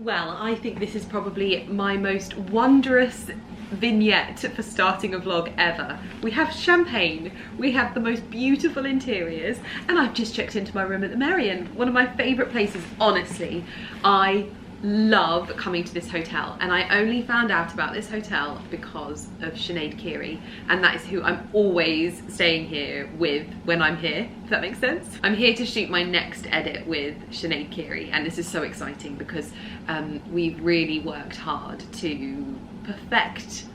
Well, I think this is probably my most wondrous vignette for starting a vlog ever. We have champagne, we have the most beautiful interiors, and I've just checked into my room at the Merrion, one of my favourite places, honestly. I love coming to this hotel, and I only found out about this hotel because of Sinead Keary, and that is who I'm always staying here with when I'm here, if that makes sense. I'm here to shoot my next edit with Sinead Keary, and this is so exciting because we've really worked hard to perfect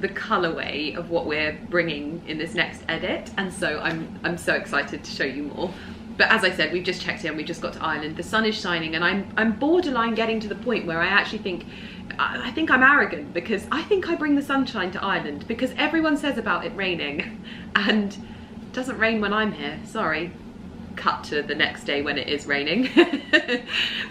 the colourway of what we're bringing in this next edit, and so I'm so excited to show you more. But as I said, we've just checked in, we just got to Ireland, the sun is shining, and I'm borderline getting to the point where I actually think, I think I'm arrogant, because I think I bring the sunshine to Ireland, because everyone says about it raining, and it doesn't rain when I'm here, sorry. Cut to the next day when it is raining.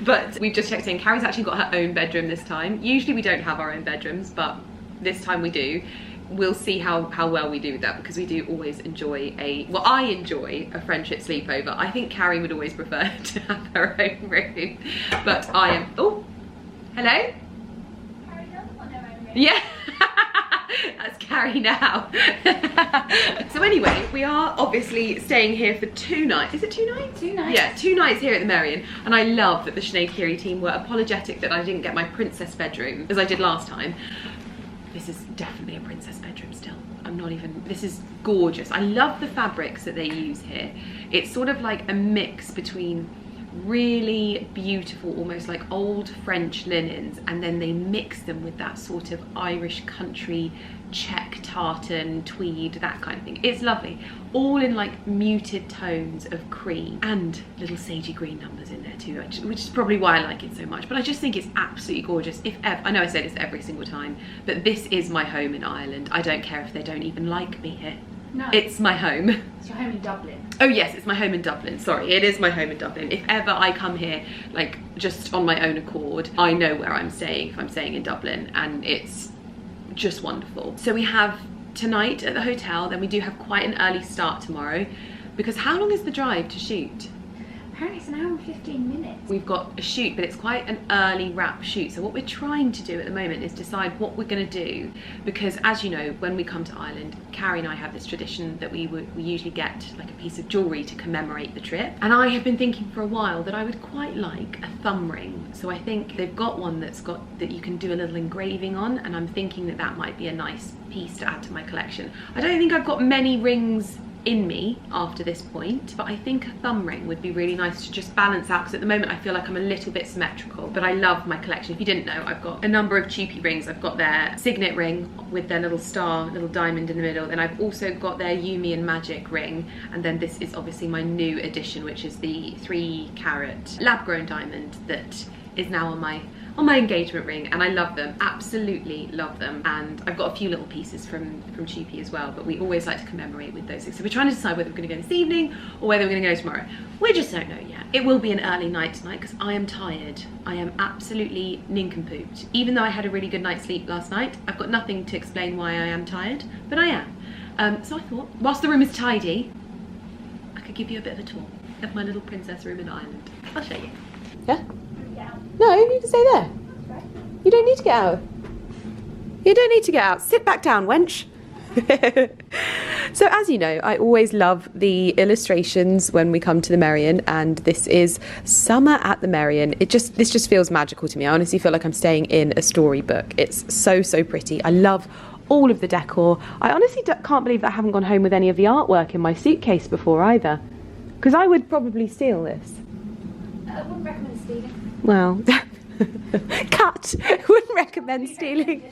But we've just checked in, Carrie's actually got her own bedroom this time. Usually we don't have our own bedrooms, but this time we do. We'll see how well we do with that, because we do always enjoy I enjoy a friendship sleepover. I think Carrie would always prefer to have her own room, but I am, oh, hello? Carrie doesn't want her own room. Yeah, that's Carrie now. So anyway, we are obviously staying here for 2 nights. Is it 2 nights? 2 nights. Yeah, 2 nights here at the Merrion, and I love that the Sinead Keary team were apologetic that I didn't get my princess bedroom, as I did last time. This is definitely a princess bedroom still. I'm not even, this is gorgeous. I love the fabrics that they use here. It's sort of like a mix between really beautiful, almost like old French linens, and then they mix them with that sort of Irish country check tartan, tweed, that kind of thing. It's lovely. All in like muted tones of cream, and little sagey green numbers in there too, which is probably why I like it so much. But I just think it's absolutely gorgeous. If ever, I know I say this every single time, but this is my home in Ireland. I don't care if they don't even like me here. No. It's my home. It's your home in Dublin. Oh yes, it's my home in Dublin. Sorry, it is my home in Dublin. If ever I come here, like just on my own accord, I know where I'm staying if I'm staying in Dublin, and it's just wonderful. So we have tonight at the hotel, then we do have quite an early start tomorrow, because how long is the drive to shoot? Apparently it's an hour and 15 minutes. We've got a shoot, but it's quite an early wrap shoot. So what we're trying to do at the moment is decide what we're going to do, because as you know, when we come to Ireland, Carrie and I have this tradition that we usually get like a piece of jewellery to commemorate the trip. And I have been thinking for a while that I would quite like a thumb ring. So I think they've got one that you can do a little engraving on, and I'm thinking that that might be a nice piece to add to my collection. I don't think I've got many rings in me after this point, but I think a thumb ring would be really nice to just balance out, because at the moment I feel like I'm a little bit symmetrical. But I love my collection. If you didn't know, I've got a number of cheapy rings. I've got their signet ring with their little star, little diamond in the middle, then I've also got their Yumi and Magic ring, and then this is obviously my new addition, which is the 3-carat lab-grown diamond that is now on my engagement ring, and I love them, absolutely love them. And I've got a few little pieces from Cheapy as well, but we always like to commemorate with those things. So we're trying to decide whether we're going to go this evening or whether we're going to go tomorrow. We just don't know yet. It will be an early night tonight because I am tired. I am absolutely nincompooped. Even though I had a really good night's sleep last night, I've got nothing to explain why I am tired, but I am. So I thought, whilst the room is tidy, I could give you a bit of a tour of my little princess room in Ireland. I'll show you. Yeah? No, you can stay there. You don't need to get out. You don't need to get out. Sit back down, wench. So as you know, I always love the illustrations when we come to the Merrion, and this is Summer at the Merrion. This just feels magical to me. I honestly feel like I'm staying in a storybook. It's so pretty. I love all of the decor. I honestly can't believe that I haven't gone home with any of the artwork in my suitcase before either, because I would probably steal this. I wouldn't recommend stealing. Well, cut. Wouldn't recommend stealing.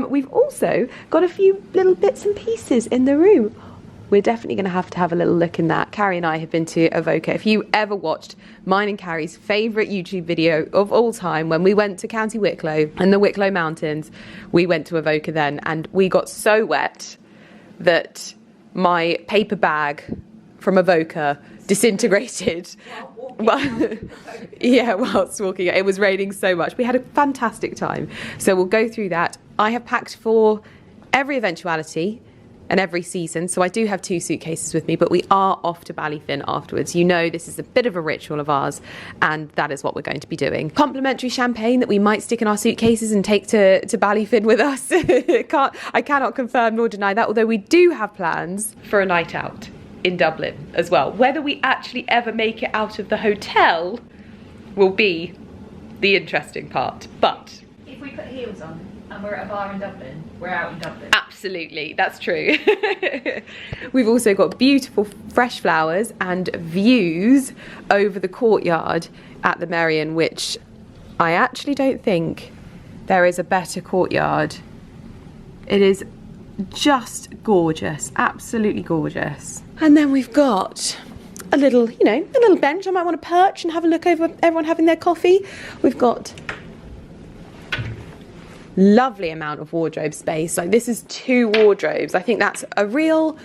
We've also got a few little bits and pieces in the room. We're definitely going to have a little look in that. Carrie and I have been to Avoca. If you ever watched mine and Carrie's favourite YouTube video of all time, when we went to County Wicklow and the Wicklow Mountains, we went to Avoca then, and we got so wet that my paper bag from Avoca disintegrated. Whilst walking. It was raining so much. We had a fantastic time. So we'll go through that. I have packed for every eventuality. and every season. So I do have 2 suitcases with me, but we are off to Ballyfin afterwards. You know, this is a bit of a ritual of ours, and that is what we're going to be doing. Complimentary champagne that we might stick in our suitcases and take to Ballyfin with us. I cannot confirm nor deny that, although we do have plans for a night out in Dublin as well. Whether we actually ever make it out of the hotel will be the interesting part, but if we put heels on and we're at a bar in Dublin, we're out in Dublin. Absolutely, that's true. We've also got beautiful fresh flowers and views over the courtyard at the Merrion, which I actually don't think there is a better courtyard. It is just gorgeous, absolutely gorgeous. And then we've got a little, you know, a little bench. I might want to perch and have a look over everyone having their coffee. We've got lovely amount of wardrobe space. Like, this is 2 wardrobes. I think that's a real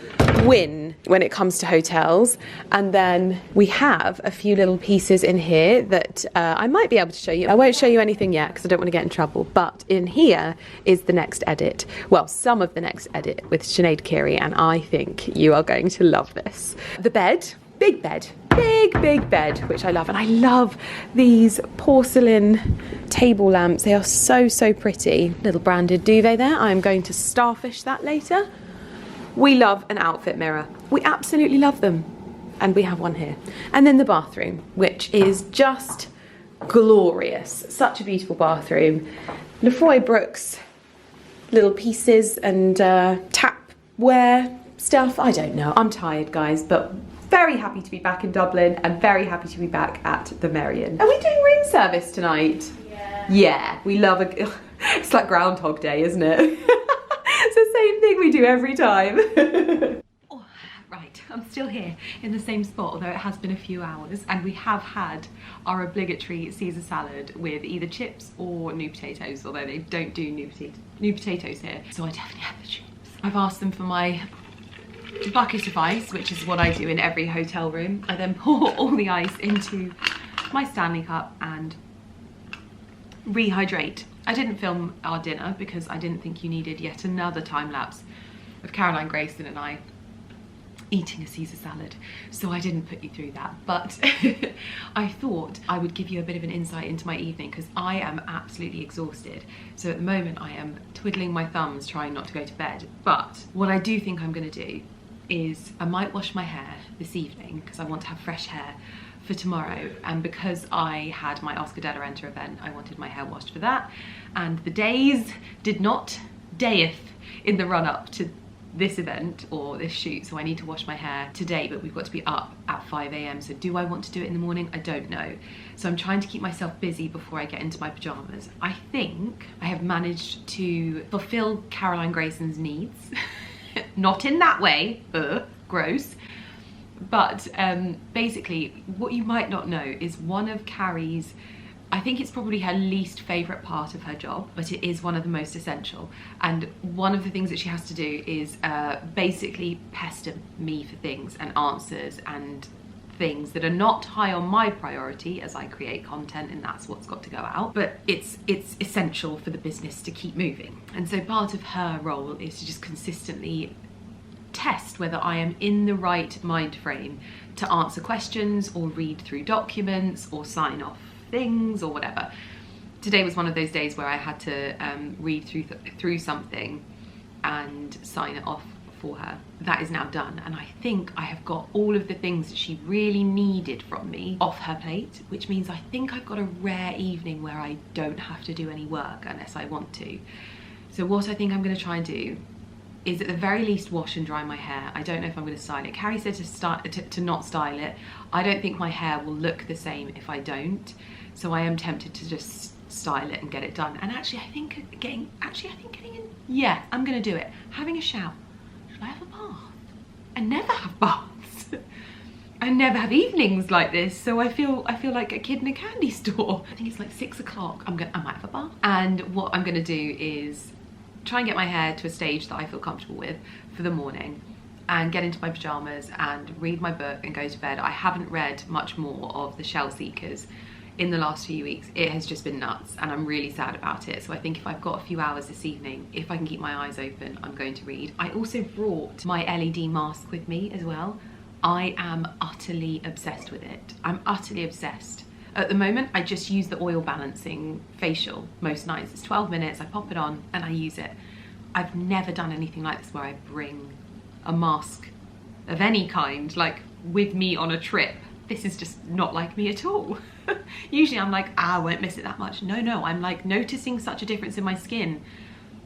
win when it comes to hotels. And then we have a few little pieces in here that I might be able to show you. I won't show you anything yet because I don't want to get in trouble, but in here is the next edit. Well, some of the next edit with Sinead Keary, and I think you are going to love this. The bed, big bed, big bed, which I love. And I love these porcelain table lamps. They are so pretty. Little branded duvet there. I'm going to starfish that later. We love an outfit mirror. We absolutely love them. And we have one here. And then the bathroom, which is just glorious. Such a beautiful bathroom. Lefroy Brooks little pieces and tapware stuff. I don't know. I'm tired, guys, but very happy to be back in Dublin and very happy to be back at the Merrion. Are we doing room service tonight? Yeah. Yeah, we love it's like Groundhog Day, isn't it? It's the same thing we do every time. Oh, right, I'm still here in the same spot, although it has been a few hours, and we have had our obligatory Caesar salad with either chips or new potatoes, although they don't do new potatoes here. So I definitely have the chips. I've asked them for my bucket of ice, which is what I do in every hotel room. I then pour all the ice into my Stanley cup and rehydrate. I didn't film our dinner because I didn't think you needed yet another time lapse of Caroline Grayson and I eating a Caesar salad, so I didn't put you through that, but I thought I would give you a bit of an insight into my evening because I am absolutely exhausted. So at the moment I am twiddling my thumbs trying not to go to bed, but what I do think I'm going to do is I might wash my hair this evening because I want to have fresh hair for tomorrow, and because I had my Oscar de la Renta event I wanted my hair washed for that, and the days did not dayeth in the run-up to this event or this shoot, so I need to wash my hair today, but we've got to be up at 5 AM, so do I want to do it in the morning? I don't know. So I'm trying to keep myself busy before I get into my pajamas. I think I have managed to fulfill Caroline Grayson's needs. Not in that way, gross. But basically, what you might not know is one of Carrie's, I think it's probably her least favourite part of her job, but it is one of the most essential. And one of the things that she has to do is basically pester me for things and answers and things that are not high on my priority as I create content, and that's what's got to go out. But it's essential for the business to keep moving. And so part of her role is to just consistently test whether I am in the right mind frame to answer questions or read through documents or sign off things or whatever. Today was one of those days where I had to read through something and sign it off for her. That is now done, and I think I have got all of the things that she really needed from me off her plate, which means I think I've got a rare evening where I don't have to do any work unless I want to. So what I think I'm going to try and do is at the very least wash and dry my hair. I don't know if I'm going to style it. Carrie said to not style it. I don't think my hair will look the same if I don't, so I am tempted to just style it and get it done. And actually I think getting in, yeah, I'm going to do it. Having a shower. Should I have a bath? I never have baths. I never have evenings like this, so I feel like a kid in a candy store. I think it's like 6 o'clock. I might have a bath. And what I'm going to do is try and get my hair to a stage that I feel comfortable with for the morning and get into my pajamas and read my book and go to bed. I haven't read much more of The Shell Seekers in the last few weeks. It has just been nuts and I'm really sad about it. So I think if I've got a few hours this evening, if I can keep my eyes open, I'm going to read. I also brought my LED mask with me as well. I am utterly obsessed with it. I'm utterly obsessed. At the moment, I just use the oil balancing facial most nights. It's 12 minutes, I pop it on and I use it. I've never done anything like this where I bring a mask of any kind, like with me on a trip. This is just not like me at all. Usually I'm like, I won't miss it that much. No, I'm like noticing such a difference in my skin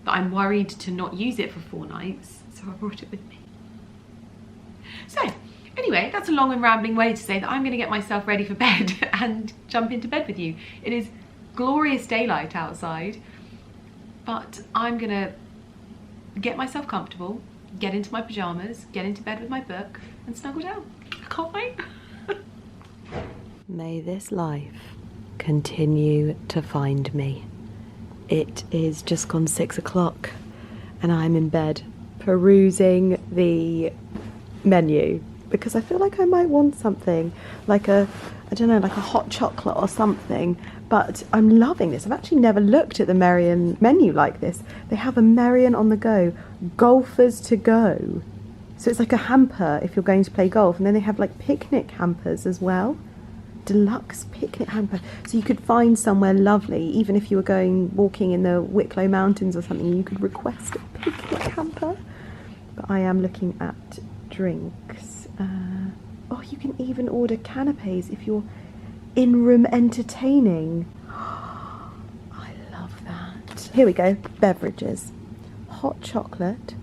that I'm worried to not use it for 4 nights. So I brought it with me. So anyway, that's a long and rambling way to say that I'm gonna get myself ready for bed and jump into bed with you. It is glorious daylight outside, but I'm gonna get myself comfortable, get into my pajamas, get into bed with my book and snuggle down. I can't wait. May this life continue to find me. It is just gone 6 o'clock and I'm in bed perusing the menu because I feel like I might want something like I don't know, like a hot chocolate or something, but I'm loving this. I've actually never looked at the Merrion menu like this. They have a Merrion on the go, golfers to go. So it's like a hamper if you're going to play golf, and then they have like picnic hampers as well. Deluxe picnic hamper. So you could find somewhere lovely, even if you were going walking in the Wicklow Mountains or something, you could request a picnic hamper. But I am looking at drinks. Oh, you can even order canapes if you're in-room entertaining. I love that. Here we go, beverages. Hot chocolate,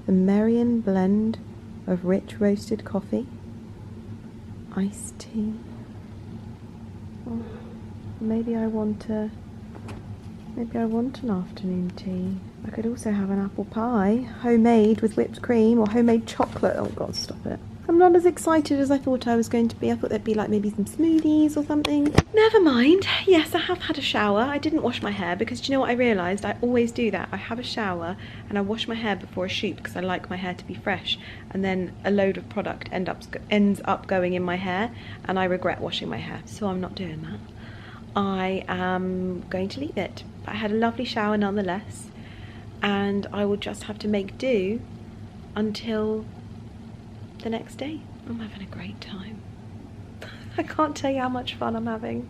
the Merrion blend of rich roasted coffee, iced tea. Oh, maybe I want an afternoon tea. I could also have an apple pie, homemade with whipped cream, or homemade chocolate. Oh God, stop it. I'm not as excited as I thought I was going to be. I thought there'd be like maybe some smoothies or something. Never mind. Yes, I have had a shower. I didn't wash my hair because do you know what I realised? I always do that. I have a shower and I wash my hair before a shoot because I like my hair to be fresh, and then a load of product ends up going in my hair and I regret washing my hair. So I'm not doing that. I am going to leave it. But I had a lovely shower nonetheless, and I will just have to make do until the next day. I'm having a great time. I can't tell you how much fun I'm having,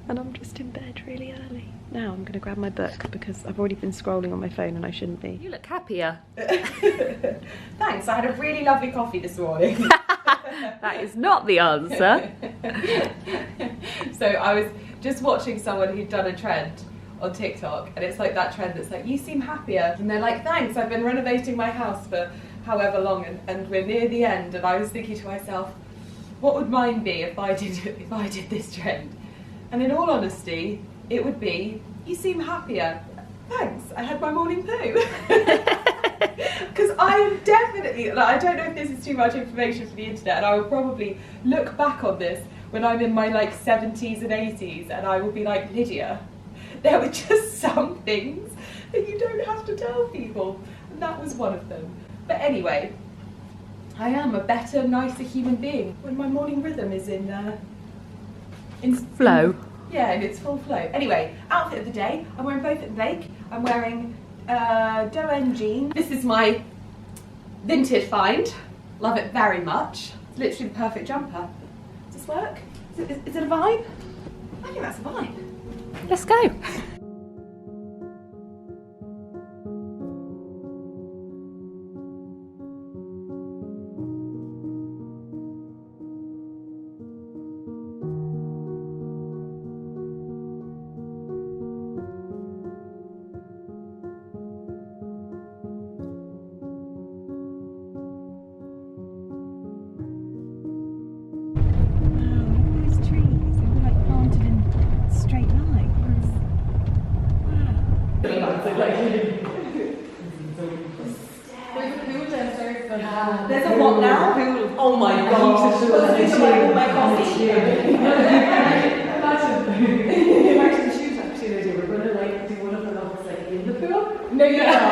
and I'm just in bed really early. Now I'm gonna grab my book because I've already been scrolling on my phone and I shouldn't be. You look happier. Thanks, I had a really lovely coffee this morning. That is not the answer. So I was just watching someone who'd done a trend on TikTok, and it's like that trend that's like, you seem happier, and they're like, thanks, I've been renovating my house for however long and we're near the end. And I was thinking to myself, what would mine be if I did this trend? And in all honesty, it would be, you seem happier. Thanks, I had my morning poo. Because I am definitely, like, I don't know if this is too much information for the internet, and I will probably look back on this when I'm in my like 70s and 80s and I will be like, Lydia, there were just some things that you don't have to tell people, and that was one of them. But anyway, I am a better, nicer human being when my morning rhythm is in flow. Yeah, in its full flow. Anyway, outfit of the day. I'm wearing both at Blake. I'm wearing Demesne jeans. This is my vintage find. Love it very much. It's literally the perfect jumper. Does this work? Is it a vibe? I think that's a vibe. Let's go. There's a what now? Oh my gosh. Imagine the shoes actually, Lydia. We're going to like do one of the levels like in the pool. No, you're not.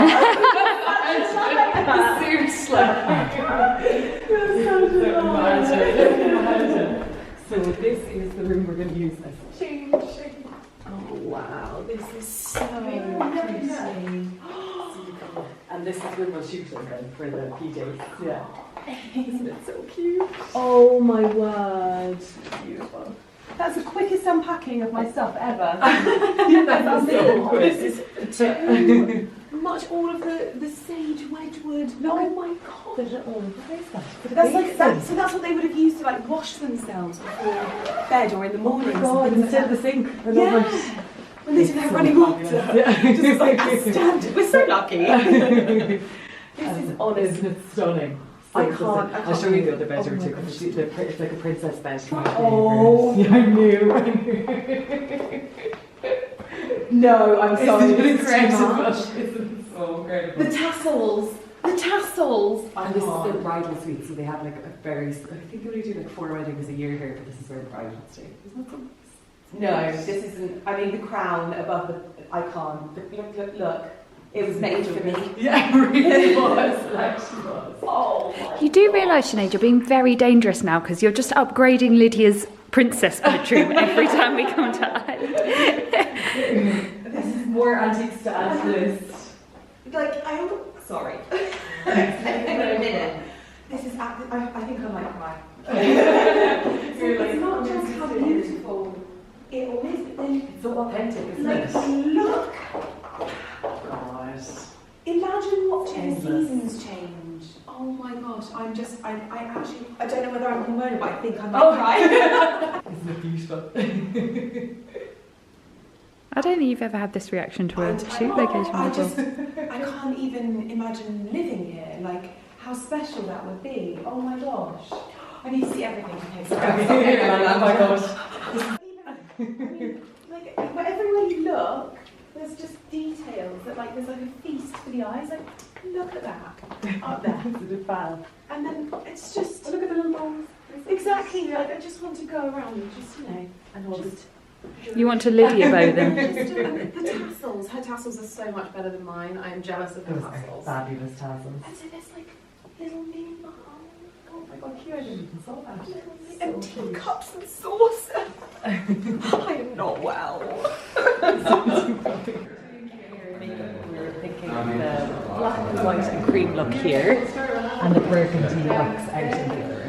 So this is the room we're going to use as wow, this is so pretty. And this is with my shooting then for the PJs. Yeah. Isn't it so cute? Oh my word. Beautiful. That's the quickest unpacking of my stuff ever. That's so quick. This is too much. All of the sage wedgwood. Oh my god. The little, what is that? That's like that. So that's what they would have used to like wash themselves before bed or in the mornings. Oh my god, instead of the sink. I love it. When they didn't have running water. Yeah. Just like a standard. We're so lucky. This is honest. Isn't it stunning? I can't. I'll show you the other bedroom too, because it's like a princess bed. Oh, yeah, I knew. No, I'm sorry. It's This is incredible. too much. It's so incredible. The tassels. And this is the bridal suite, so they have like a very, I think they only do like 4 weddings a year here, but this is where the bride will stay. Isn't that so nice? No, this isn't. I mean, the crown above the icon. Look. It was made for me. Yeah, it really was. It actually was. Oh. You do realise, Sinead, you're being very dangerous now because you're just upgrading Lydia's princess bedroom every time we come to Ireland. This is more antiques to add to this. Like, sorry. Hang on a minute. This is, I think I might cry. It's not just how beautiful it all is, but then It's so authentic, isn't like, it? look. God. Imagine watching the Endless. seasons change. Oh my gosh, I actually, I don't know whether I'm hormonal, but I think I might cry. Isn't it beautiful? I don't think you've ever had this reaction to a shoot location I before. can't even imagine living here. Like, how special that would be. Oh my gosh. I need to see everything. Okay, so Oh my gosh. I mean, like, everywhere you look, there's just details that, like, there's like a feast for the eyes. Like, look at that up there. It's a bit bad. And then it's just Look at the little balls. exactly like I just want to go around and just, you know, And hold it. You want to Lydia bow them. Just, the tassels. Her tassels are so much better than mine. I am jealous of her Those are tassels. fabulous tassels. And so there's like little mini bowls. Oh my god, cute. I didn't even saw that. And So cute. teacups and saucers. I am not well. We were thinking the black and white and cream look here, and the burgundy looks out in the other room.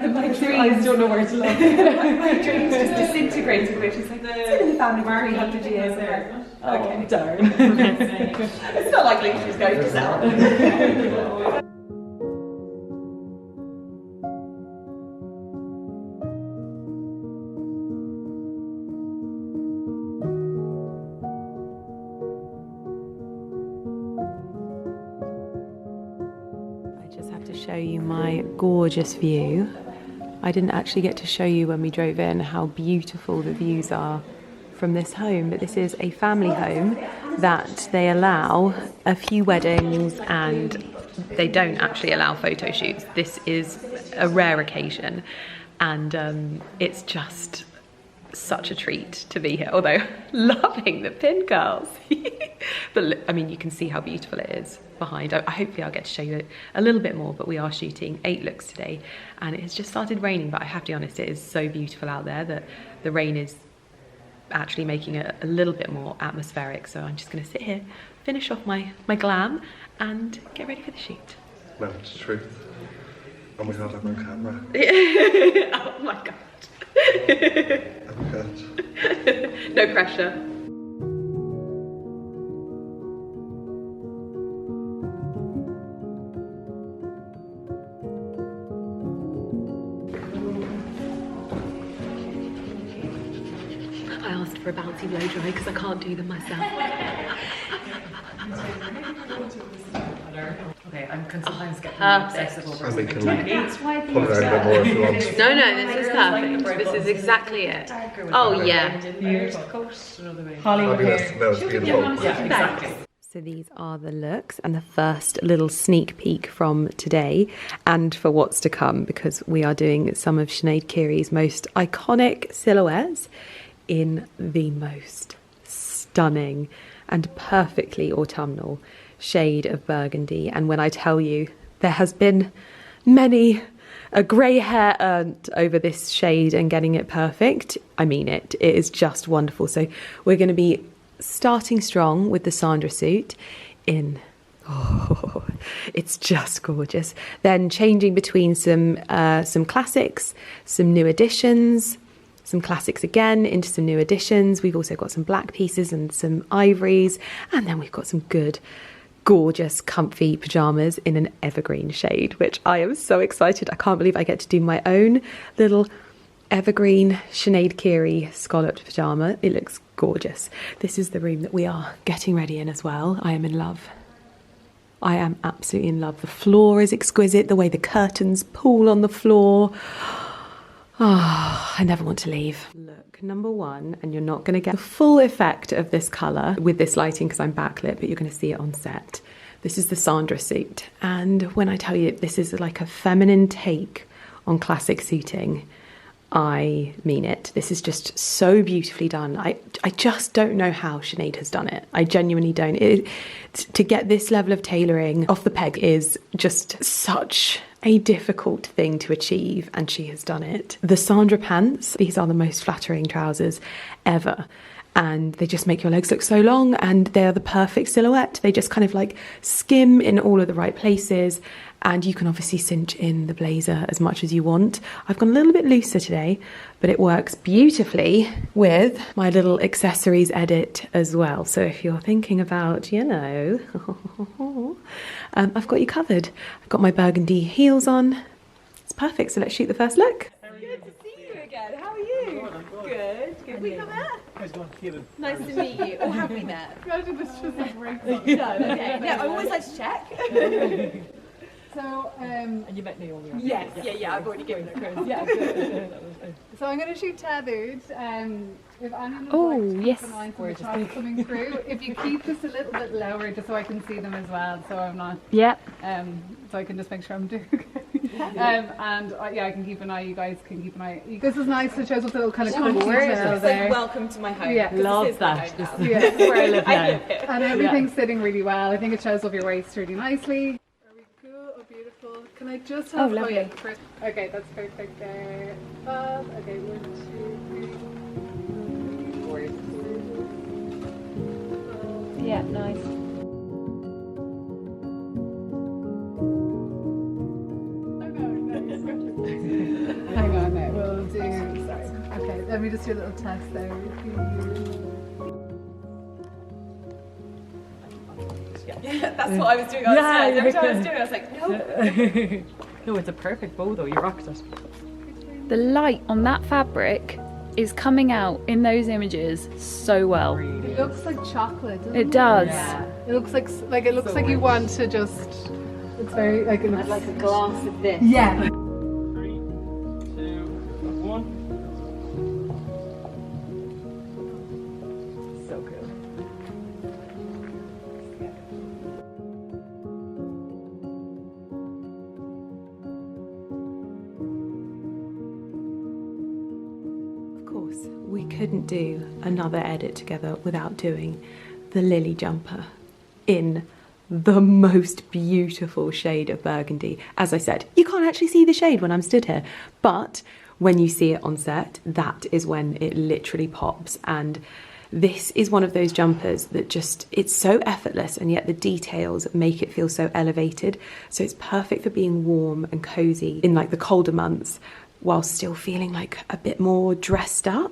And my Your eyes dreams, don't know where to look. my dreams just disintegrated, which is like, it's been in the family for 300 years. Oh, darn. It's not like she's going to sell. To show you my gorgeous view. I didn't actually get to show you when we drove in how beautiful the views are from this home, but this is a family home that they allow a few weddings and they don't actually allow photo shoots. This is a rare occasion and it's just such a treat to be here, although loving the pin curls. But look, I mean, you can see how beautiful it is behind. Hopefully I'll get to show you a little bit more, but we are shooting 8 looks today and it has just started raining, but I have to be honest, it is so beautiful out there that the rain is actually making it a little bit more atmospheric. So I'm just going to sit here, finish off my glam and get ready for the shoot. No, it's the truth. Oh my god, I'm on camera. Oh my god. Oh my god. No pressure. I asked for a bouncy blow dry because I can't do them myself. Okay, I can sometimes get Perfect. obsessive over And we can something. pull it out a bit more if you want. No, this is perfect. This is exactly it. Oh yeah. Hollywood Fabulous. hair. No, it's beautiful. Yeah, exactly. So these are the looks and the first little sneak peek from today and for what's to come, because we are doing some of Sinead Keary's most iconic silhouettes in the most stunning and perfectly autumnal shade of burgundy. And when I tell you, there has been many a grey hair earned over this shade and getting it perfect. I mean it. It is just wonderful. So we're going to be starting strong with the Sandra suit in... Oh, it's just gorgeous. Then changing between some classics, some new additions, some classics again into some new additions. We've also got some black pieces and some ivories, and then we've got some good, gorgeous, comfy pyjamas in an evergreen shade, which I am so excited. I can't believe I get to do my own little evergreen Sinead Keary scalloped pyjama. It looks gorgeous. This is the room that we are getting ready in as well. I am in love. I am absolutely in love. The floor is exquisite. The way the curtains pool on the floor. Oh, I never want to leave. Look, number one, and you're not going to get the full effect of this colour with this lighting because I'm backlit, but you're going to see it on set. This is the Sandra suit. And when I tell you this is like a feminine take on classic suiting, I mean it. This is just so beautifully done. I just don't know how Sinead has done it. I genuinely don't. To get this level of tailoring off the peg is just such a difficult thing to achieve, and she has done it. The Sandra pants, these are the most flattering trousers ever. And they just make your legs look so long, and they're the perfect silhouette. They just kind of like skim in all of the right places, and you can obviously cinch in the blazer as much as you want. I've gone a little bit looser today, but it works beautifully with my little accessories edit as well. So if you're thinking about, you know, I've got you covered. I've got my burgundy heels on. It's perfect. So let's shoot the first look. Good to see you again. How are you? Good. Good. We come out. Nice to meet you. Oh, have we met? Imagine this just a break. No, okay. No, I always like to check. So, And you met me all the way. Yes. Yeah. I've already given that quiz. Yeah. so I'm going to shoot tethered. If anyone would Oh, like to yes. keep an eye for the shots coming through, if you keep this a little bit lower, just so I can see them as well, so I'm not. Yeah. So I can just make sure I'm doing okay. Yeah, I can keep an eye. You guys can keep an eye. This is nice. It shows us a little kind of country detail It's there. like welcome to my home. Yeah. Love that. This Yeah. is where I live now. And everything's sitting really well. I think it shows off your waist really nicely. Are we cool? Oh, beautiful. Can I just have... lovely. yeah, first. Okay, that's perfect there. Okay, 1, 2, 3, 4. Yeah, nice. Hang on now, we'll do... Sorry. Okay, let me just do a little test there. Yeah, that's what I was doing on the slides. Every time I was doing it, I was like, no. No, it's a perfect bow though. You rocked it. The light on that fabric is coming out in those images so well. It looks like chocolate, doesn't It does. Yeah. It looks like it looks like you want to just... It's very like... It looks Like a glass of this. Yeah. 3, 2, 1. So good. Of course, we couldn't do another edit together without doing the lily jumper in the most beautiful shade of burgundy. As I said, you can't actually see the shade when I'm stood here, but when you see it on set, that is when it literally pops. And this is one of those jumpers that just, it's so effortless, and yet the details make it feel so elevated. So it's perfect for being warm and cozy in like the colder months, while still feeling like a bit more dressed up.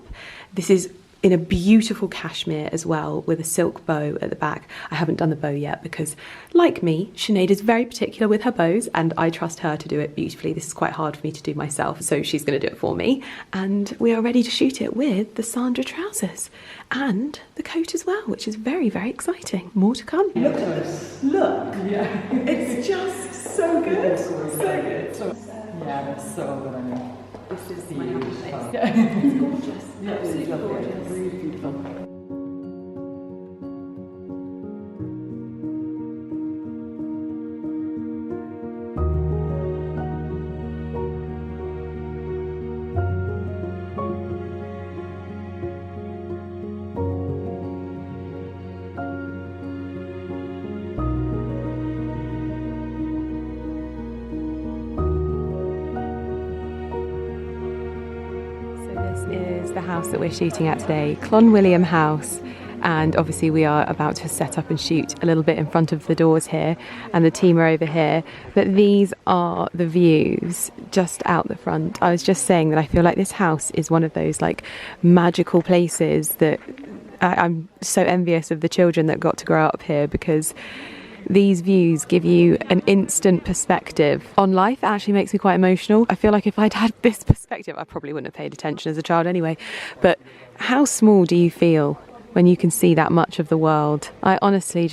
This is in a beautiful cashmere as well, with a silk bow at the back. I haven't done the bow yet because, like me, Sinead is very particular with her bows, and I trust her to do it beautifully. This is quite hard for me to do myself, so she's going to do it for me. And we are ready to shoot it with the Sandra trousers and the coat as well, which is very, very exciting. More to come. Look at us. Look. Yeah. It's just so good. So good. Yeah, that's so good. I mean, This is my happy place. it's Gorgeous. Yeah, it's Absolutely lovely. gorgeous. Really beautiful. This is the house that we're shooting at today, Clonwilliam House. And obviously we are about to set up and shoot a little bit in front of the doors here, and the team are over here. But these are the views just out the front. I was just saying that I feel like this house is one of those like magical places that I'm so envious of the children that got to grow up here, because these views give you an instant perspective on life. It actually makes me quite emotional. I feel like if I'd had this perspective, I probably wouldn't have paid attention as a child anyway. But how small do you feel when you can see that much of the world? I honestly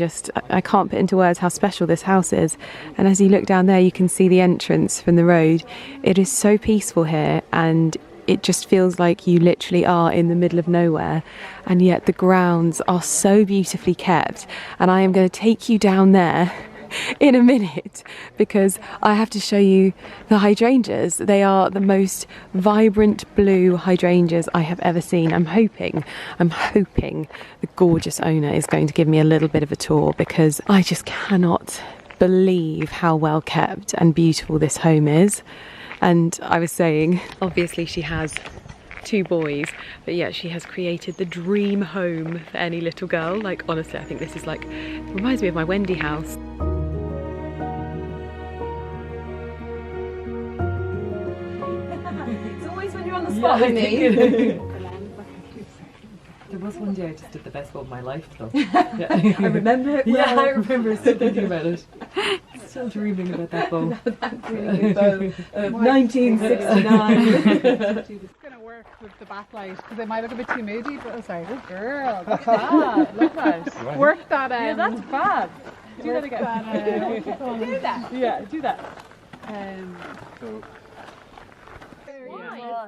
I can't put into words how special this house is. And as you look down there, you can see the entrance from the road. It is so peaceful here, and it just feels like you literally are in the middle of nowhere, and yet the grounds are so beautifully kept. And I am going to take you down there in a minute, because I have to show you the hydrangeas. They are the most vibrant blue hydrangeas I have ever seen. I'm hoping the gorgeous owner is going to give me a little bit of a tour, because I just cannot believe how well kept and beautiful this home is. And I was saying, obviously she has 2 boys, but yet she has created the dream home for any little girl. Like, honestly, I think this is like, it reminds me of my Wendy house. It's always when you're on the spot with me. There was one day I just did the best one of my life though. Yeah. I remember it well. Yeah, I remember still thinking about it. Still dreaming about that bow. That dreaming bow of 1969. It's gonna work with the backlight because it might look a bit too moody, but oh sorry, good girl, that's fab. Love that. Right. Work that yeah, that's fab. Do that again. Do that. Yeah, do that.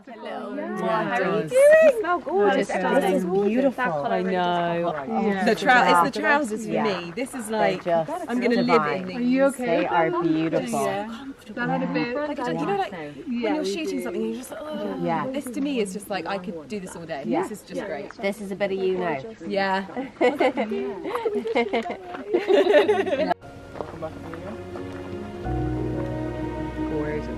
Hello. Yeah, How are you doing? You smell gorgeous. This is beautiful. I know. Yeah. It's the trousers for me. This is like, I'm going to live in these. Are you okay? They are beautiful. Yeah. That had a bit. Like, you know, like when you're shooting something, you're just like, oh. Yeah. This to me is just like, I could do this all day. Yeah. This is just great. This is a bit of you now. Yeah. Gorgeous.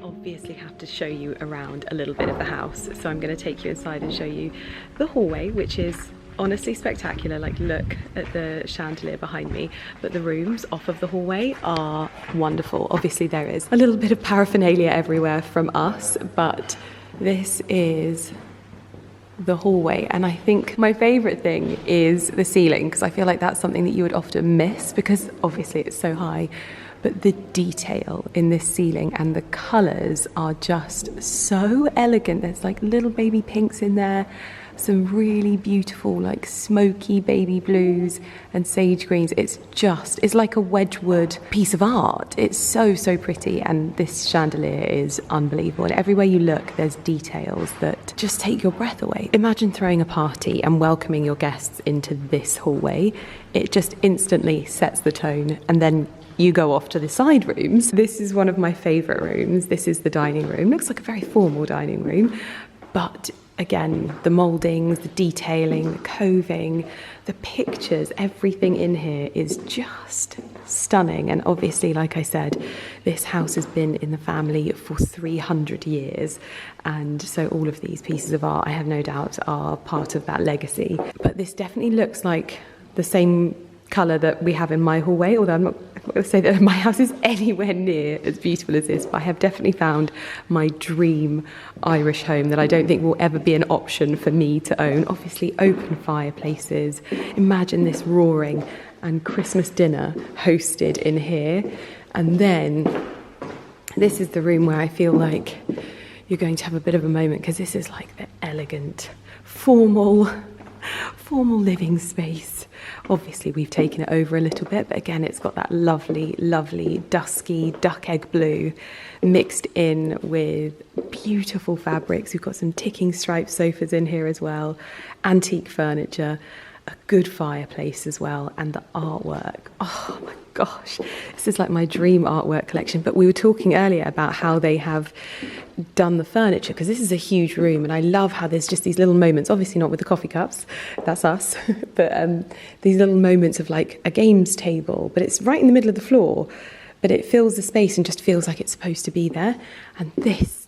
Obviously have to show you around a little bit of the house, so I'm going to take you inside and show you the hallway, which is honestly spectacular. Like, look at the chandelier behind me, but the rooms off of the hallway are wonderful. Obviously there is a little bit of paraphernalia everywhere from us, but this is the hallway. And I think my favourite thing is the ceiling, because I feel like that's something that you would often miss, because obviously it's so high. But the detail in this ceiling and the colours are just so elegant. There's like little baby pinks in there, some really beautiful like smoky baby blues and sage greens. It's like a Wedgwood piece of art. It's so pretty, and this chandelier is unbelievable. And everywhere you look, there's details that just take your breath away. Imagine throwing a party and welcoming your guests into this hallway. It just instantly sets the tone, and then you go off to the side rooms. This is one of my favourite rooms. This is the dining room. Looks like a very formal dining room, but again, the mouldings, the detailing, the coving, the pictures, everything in here is just stunning. And obviously, like I said, this house has been in the family for 300 years. And so all of these pieces of art, I have no doubt, are part of that legacy. But this definitely looks like the same colour that we have in my hallway, although I'm not going to say that my house is anywhere near as beautiful as this, but I have definitely found my dream Irish home that I don't think will ever be an option for me to own. Obviously open fireplaces, imagine this roaring, and Christmas dinner hosted in here. And then this is the room where I feel like you're going to have a bit of a moment, because this is like the elegant, formal formal living space. Obviously we've taken it over a little bit, but again it's got that lovely, lovely dusky duck egg blue mixed in with beautiful fabrics. We've got some ticking striped sofas in here as well, antique furniture, a good fireplace as well, and the artwork. Oh my gosh, this is like my dream artwork collection. But we were talking earlier about how they have done the furniture, because this is a huge room, and I love how there's just these little moments, obviously not with the coffee cups, that's us, but these little moments of like a games table, but it's right in the middle of the floor, but it fills the space and just feels like it's supposed to be there. And this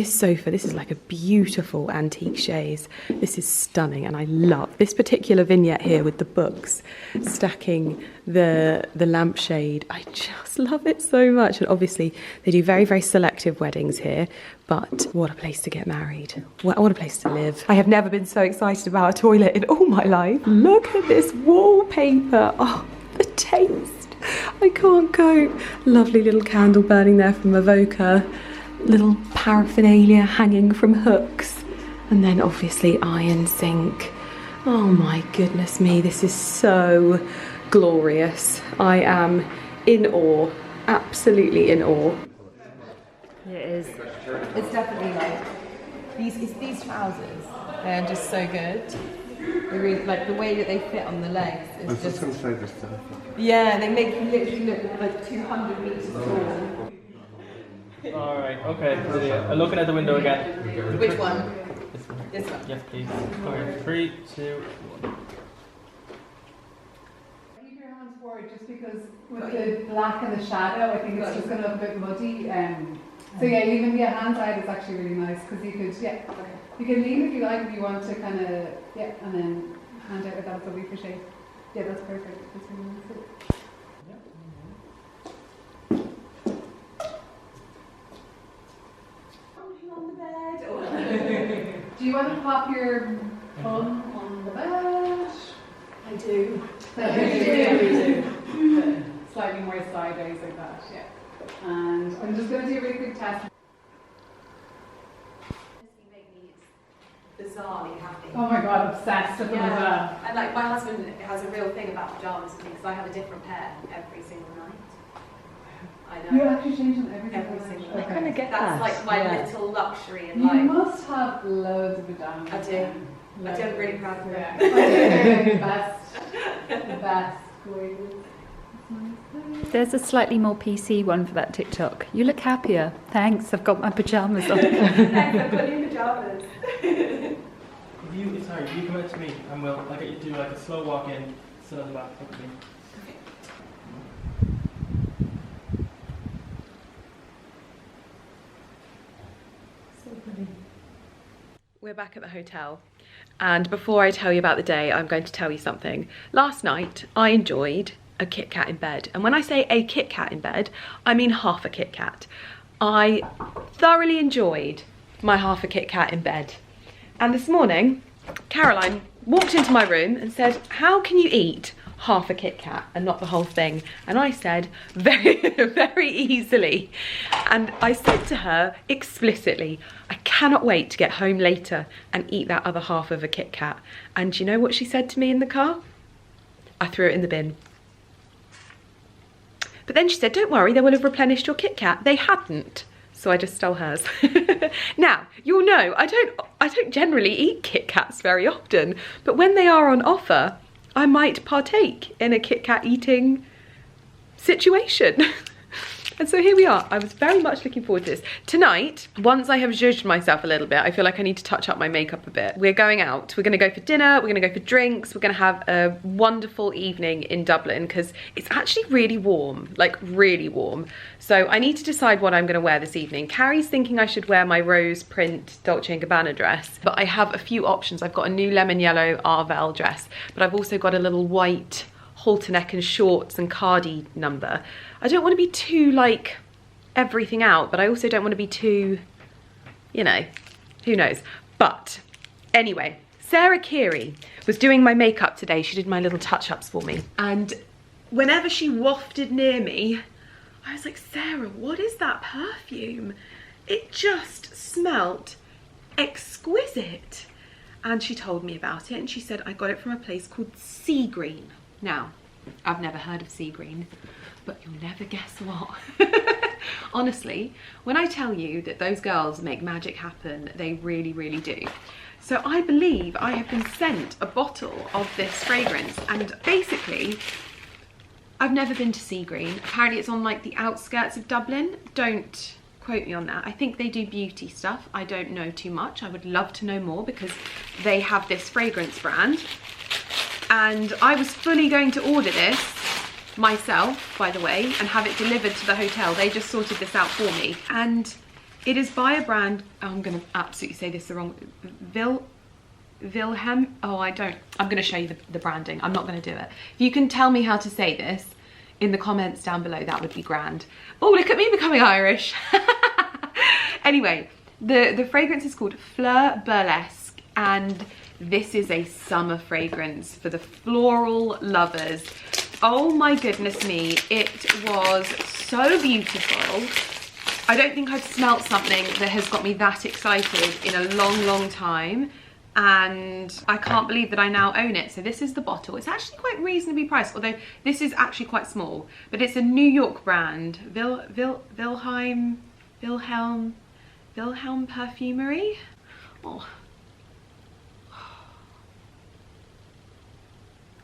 sofa, this is like a beautiful antique chaise. This is stunning, and I love this particular vignette here with the books stacking the lampshade. I just love it so much. And obviously they do very, very selective weddings here, but what a place to get married. What a place to live. I have never been so excited about a toilet in all my life. Look at this wallpaper. Oh, the taste. I can't cope. Lovely little candle burning there from Avoca. Little paraphernalia hanging from hooks, and then obviously iron sink. Oh my goodness me, this is so glorious. I am in awe, absolutely in awe. It is. It's definitely like these trousers. They're just so good. They really, like the way that they fit on the legs is just. Going to say this stuff. Yeah, they make you literally look like 200 meters tall. Alright, okay, Lydia. I'm looking at the window again. Which one? This one. This one. Yes, please. Come here. 3, 2, 1. Keep your hands forward just because with the black and the shadow, I think it's just going to look a bit muddy. So yeah, even hand side is actually really nice because you could, you can lean if you like, if you want to kind of, and then hand out with that, so we appreciate. Yeah, that's perfect. That's really nice. Do you want to pop your bum on the bed? I do. Slightly more sideways like that, yeah. And I'm just going to do a really quick test. Bizarrely happy. Oh my god, obsessed with them as well. And like my husband has a real thing about pyjamas with me because I have a different pair every single night. I know. You actually change them every single night. night. I kind of get That's that. like my little luxury in You life. must have loads of pajamas. I do. I do. I'm really proud of it. Yeah. The best. The best. Gorgeous. There's a slightly more PC one for that TikTok. You look happier. Thanks, I've got my pyjamas on. Thanks, I've got new pyjamas. If you come out to me and I'll get you to do like a slow walk in, sit on the back, look at me. We're back at the hotel, and before I tell you about the day, I'm going to tell you something. Last night I enjoyed a Kit Kat in bed, and when I say a Kit Kat in bed, I mean half a Kit Kat. I thoroughly enjoyed my half a Kit Kat in bed. And this morning, Caroline walked into my room and said, "How can you eat half a Kit Kat and not the whole thing?" And I said, very, very easily. And I said to her explicitly, "I cannot wait to get home later and eat that other half of a Kit Kat." And do you know what she said to me in the car? I threw it in the bin. But then she said, "Don't worry, they will have replenished your Kit Kat." They hadn't. So I just stole hers. Now, you'll know, I don't generally eat Kit Kats very often, but when they are on offer, I might partake in a Kit Kat eating situation. And so here we are. I was very much looking forward to this. Tonight, once I have zhuzhed myself a little bit, I feel like I need to touch up my makeup a bit. We're going out. We're going to go for dinner. We're going to go for drinks. We're going to have a wonderful evening in Dublin because it's actually really warm, like really warm. So I need to decide what I'm going to wear this evening. Carrie's thinking I should wear my rose print Dolce & Gabbana dress, but I have a few options. I've got a new lemon yellow Arvel dress, but I've also got a little white halter neck and shorts and cardi number. I don't want to be too like everything out, but I also don't want to be too, you know, who knows. But anyway, Sarah Keary was doing my makeup today. She did my little touch-ups for me. And whenever she wafted near me, I was like, "Sarah, what is that perfume?" It just smelt exquisite. and she told me about it, and she said I got it from a place called Sea Green. Now, I've never heard of Sea Green, but you'll never guess what. Honestly, when I tell you that those girls make magic happen, they really, really do. So I believe I have been sent a bottle of this fragrance, and basically, I've never been to Sea Green. Apparently it's on like the outskirts of Dublin. Don't quote me on that. I think they do beauty stuff. I don't know too much. I would love to know more because they have this fragrance brand. And I was fully going to order this myself, by the way, and have it delivered to the hotel. They just sorted this out for me. And it is by a brand, oh, I'm gonna absolutely say this the wrong, Wilhelm, oh I'm gonna show you the branding. I'm not gonna do it. If you can tell me how to say this in the comments down below, that would be grand. Oh, look at me becoming Irish. Anyway, the fragrance is called Fleur Burlesque, and this is a summer fragrance for the floral lovers. Oh my goodness me, it was so beautiful. I don't think I've smelt something that has got me that excited in a long, long time. And I can't believe that I now own it. So this is the bottle. It's actually quite reasonably priced, although this is actually quite small. But it's a New York brand, Wilhelm Perfumery. Oh.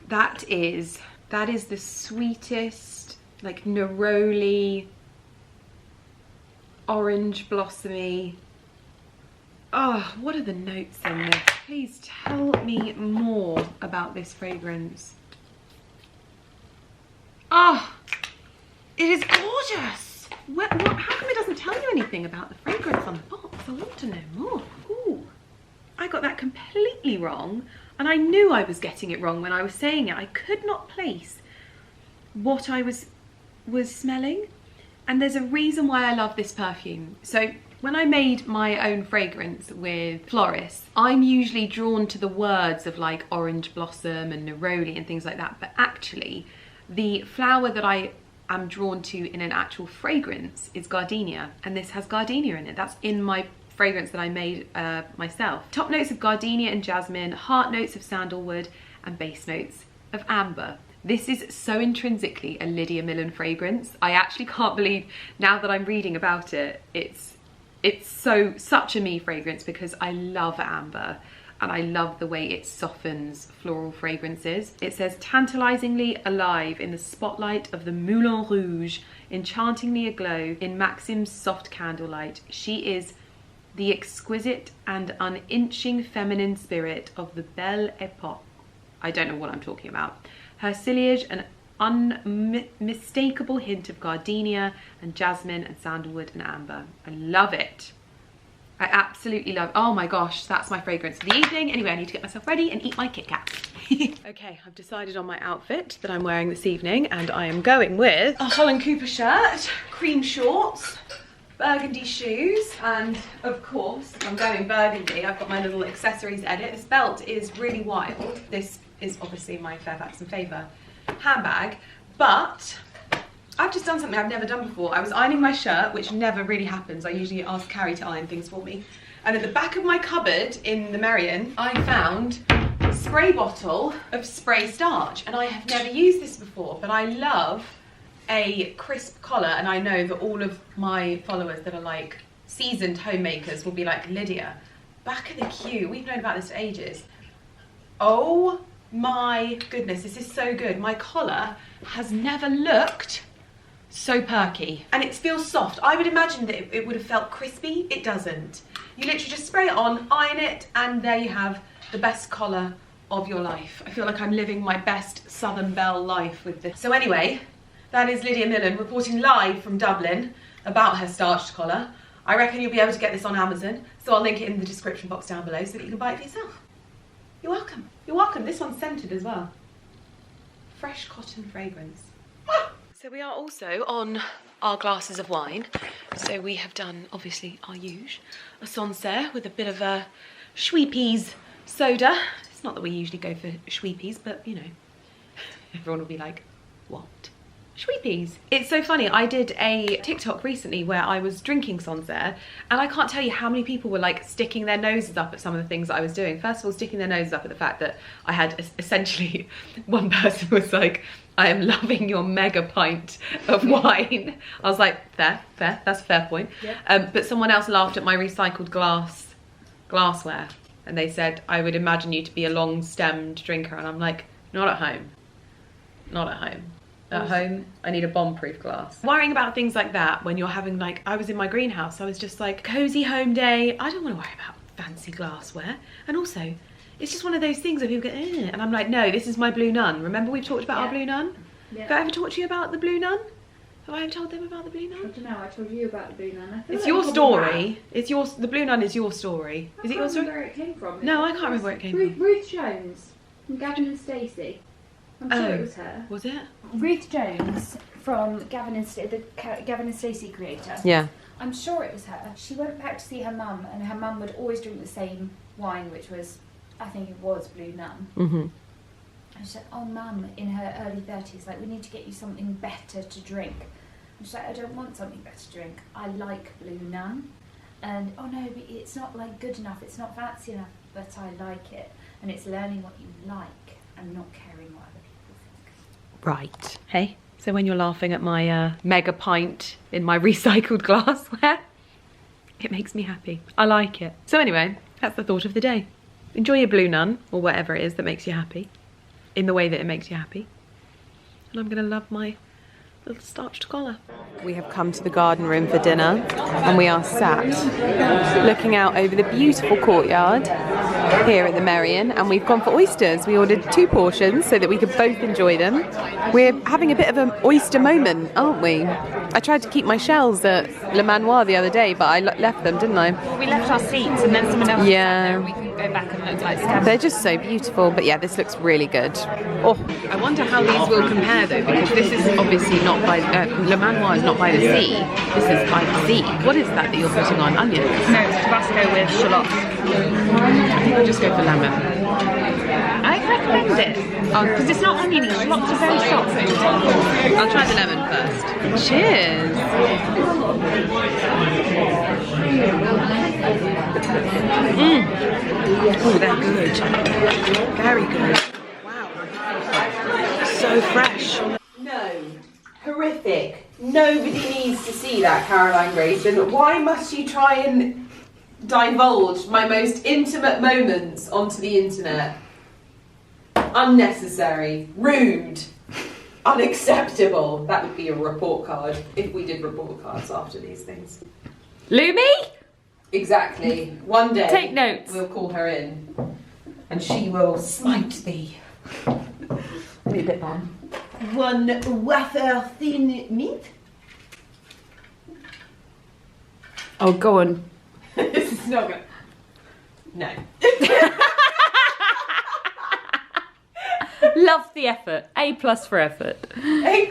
That is the sweetest, like neroli, orange blossomy. Oh, what are the notes in this? Please tell me more about this fragrance. Oh, it is gorgeous. How come it doesn't tell you anything about the fragrance on the box? I want to know more. Ooh, I got that completely wrong. And I knew I was getting it wrong when I was saying it. I could not place what I was smelling. And there's a reason why I love this perfume. So when I made my own fragrance with florists, I'm usually drawn to the words of like orange blossom and neroli and things like that. But actually, the flower that I am drawn to in an actual fragrance is gardenia. And this has gardenia in it. That's in my fragrance that I made myself. Top notes of gardenia and jasmine, heart notes of sandalwood, and base notes of amber. This is so intrinsically a Lydia Millen fragrance. I actually can't believe now that I'm reading about it, it's such a me fragrance because I love amber and I love the way it softens floral fragrances. It says, tantalizingly alive in the spotlight of the Moulin Rouge, enchantingly aglow in Maxim's soft candlelight. She is the exquisite and uninching feminine spirit of the Belle Epoque. I don't know what I'm talking about. Her ciliage, an unmistakable hint of gardenia and jasmine and sandalwood and amber. I love it. I absolutely love it. Oh my gosh, that's my fragrance for the evening. Anyway, I need to get myself ready and eat my Kit Kat. Okay, I've decided on my outfit that I'm wearing this evening, and I am going with a Holland Cooper shirt, cream shorts, burgundy shoes, and of course, if I'm going burgundy, I've got my little accessories edit. This belt is really wild. This is obviously my Fairfax and Favour handbag, but I've just done something I've never done before. I was ironing my shirt, which never really happens. I usually ask Carrie to iron things for me. And at the back of my cupboard in the Merrion, I found a spray bottle of spray starch, and I have never used this before, but I love a crisp collar, and I know that all of my followers that are like seasoned homemakers will be like, Lydia, back of the queue, we've known about this for ages. Oh my goodness, this is so good. My collar has never looked so perky, and it feels soft. I would imagine that it would have felt crispy. It doesn't. You literally just spray it on, iron it, and there you have the best collar of your life. I feel like I'm living my best Southern Belle life with this. So anyway, that is Lydia Millen reporting live from Dublin about her starched collar. I reckon you'll be able to get this on Amazon, so I'll link it in the description box down below so that you can buy it for yourself. You're welcome. You're welcome. This one's scented as well. Fresh cotton fragrance. So we are also on our glasses of wine. So we have done, obviously, our usual, a Sancerre with a bit of a Schweppes soda. It's not that we usually go for Schweppes, but you know, everyone will be like, what? Sweepies. It's so funny, I did a TikTok recently where I was drinking Sancerre, and I can't tell you how many people were like sticking their noses up at some of the things that I was doing. First of all, sticking their noses up at the fact that I had essentially, one person was like, I am loving your mega pint of wine. I was like, fair, that's a fair point. Yeah. But someone else laughed at my recycled glassware, and they said, I would imagine you to be a long-stemmed drinker, and I'm like, not at home. Not at home. At home, I need a bomb-proof glass. Worrying about things like that when you're having, like, I was in my greenhouse, I was just like, cozy home day, I don't want to worry about fancy glassware. And also, it's just one of those things where people go, eh, and I'm like, no, this is my Blue Nun. Remember we've talked about our Blue Nun? Yeah. Have I ever talked to you about the Blue Nun? Have I ever told them about the Blue Nun? I don't know, I told you about the Blue Nun. It's your story. It's yours. The Blue Nun is your story. Is it your story? I can't remember where it came from. No, I can't remember where it came from. Ruth Jones from Gavin and Stacey. I'm sure it was her. Was it? Ruth Jones from Gavin and Stacey creator. Yeah. I'm sure it was her. She went back to see her mum, and her mum would always drink the same wine, which was, I think it was Blue Nun. Mm-hmm. And she said, oh mum, in her early 30s, like, we need to get you something better to drink. And she's like, I don't want something better to drink. I like Blue Nun. And, oh no, but it's not like good enough, it's not fancy enough, but I like it. And it's learning what you like and not caring what other people think. Right. Hey, so when you're laughing at my mega pint in my recycled glassware, it makes me happy. I like it. So anyway, that's the thought of the day. Enjoy your Blue Nun, or whatever it is that makes you happy, in the way that it makes you happy. And I'm gonna love my little starched collar. We have come to the garden room for dinner, and we are sat looking out over the beautiful courtyard here at the Merrion, and we've gone for oysters. We ordered 2 portions so that we could both enjoy them. We're having a bit of an oyster moment, aren't we? I tried to keep my shells at Le Manoir the other day, but I left them, didn't I? Well, we left our seats, and then someone else was sat there, and we couldn't go back and look like scabs. They're just so beautiful, but yeah, this looks really good. Oh, I wonder how these will compare though, because this is obviously not by, Le Manoir is not by the sea, this is by the sea. What is that you're putting on? Onions? No, it's Tabasco with shallots. I think I'll just go for lemon. I recommend it, because it's not oniony, shallots are very soft. I'll try the lemon first. Cheers! Oh, they're good. Very good. Wow. So fresh. No. Horrific. Nobody needs to see that, Caroline Grayson. Why must you try and divulge my most intimate moments onto the internet? Unnecessary. Rude. Unacceptable. That would be a report card if we did report cards after these things. Lumi? Exactly. One day Take notes. we'll call her in and she will smite thee. Be a bit bad. 1 wafer thin mint. Oh, go on. This is not good. No. Love the effort. A+ for effort. A+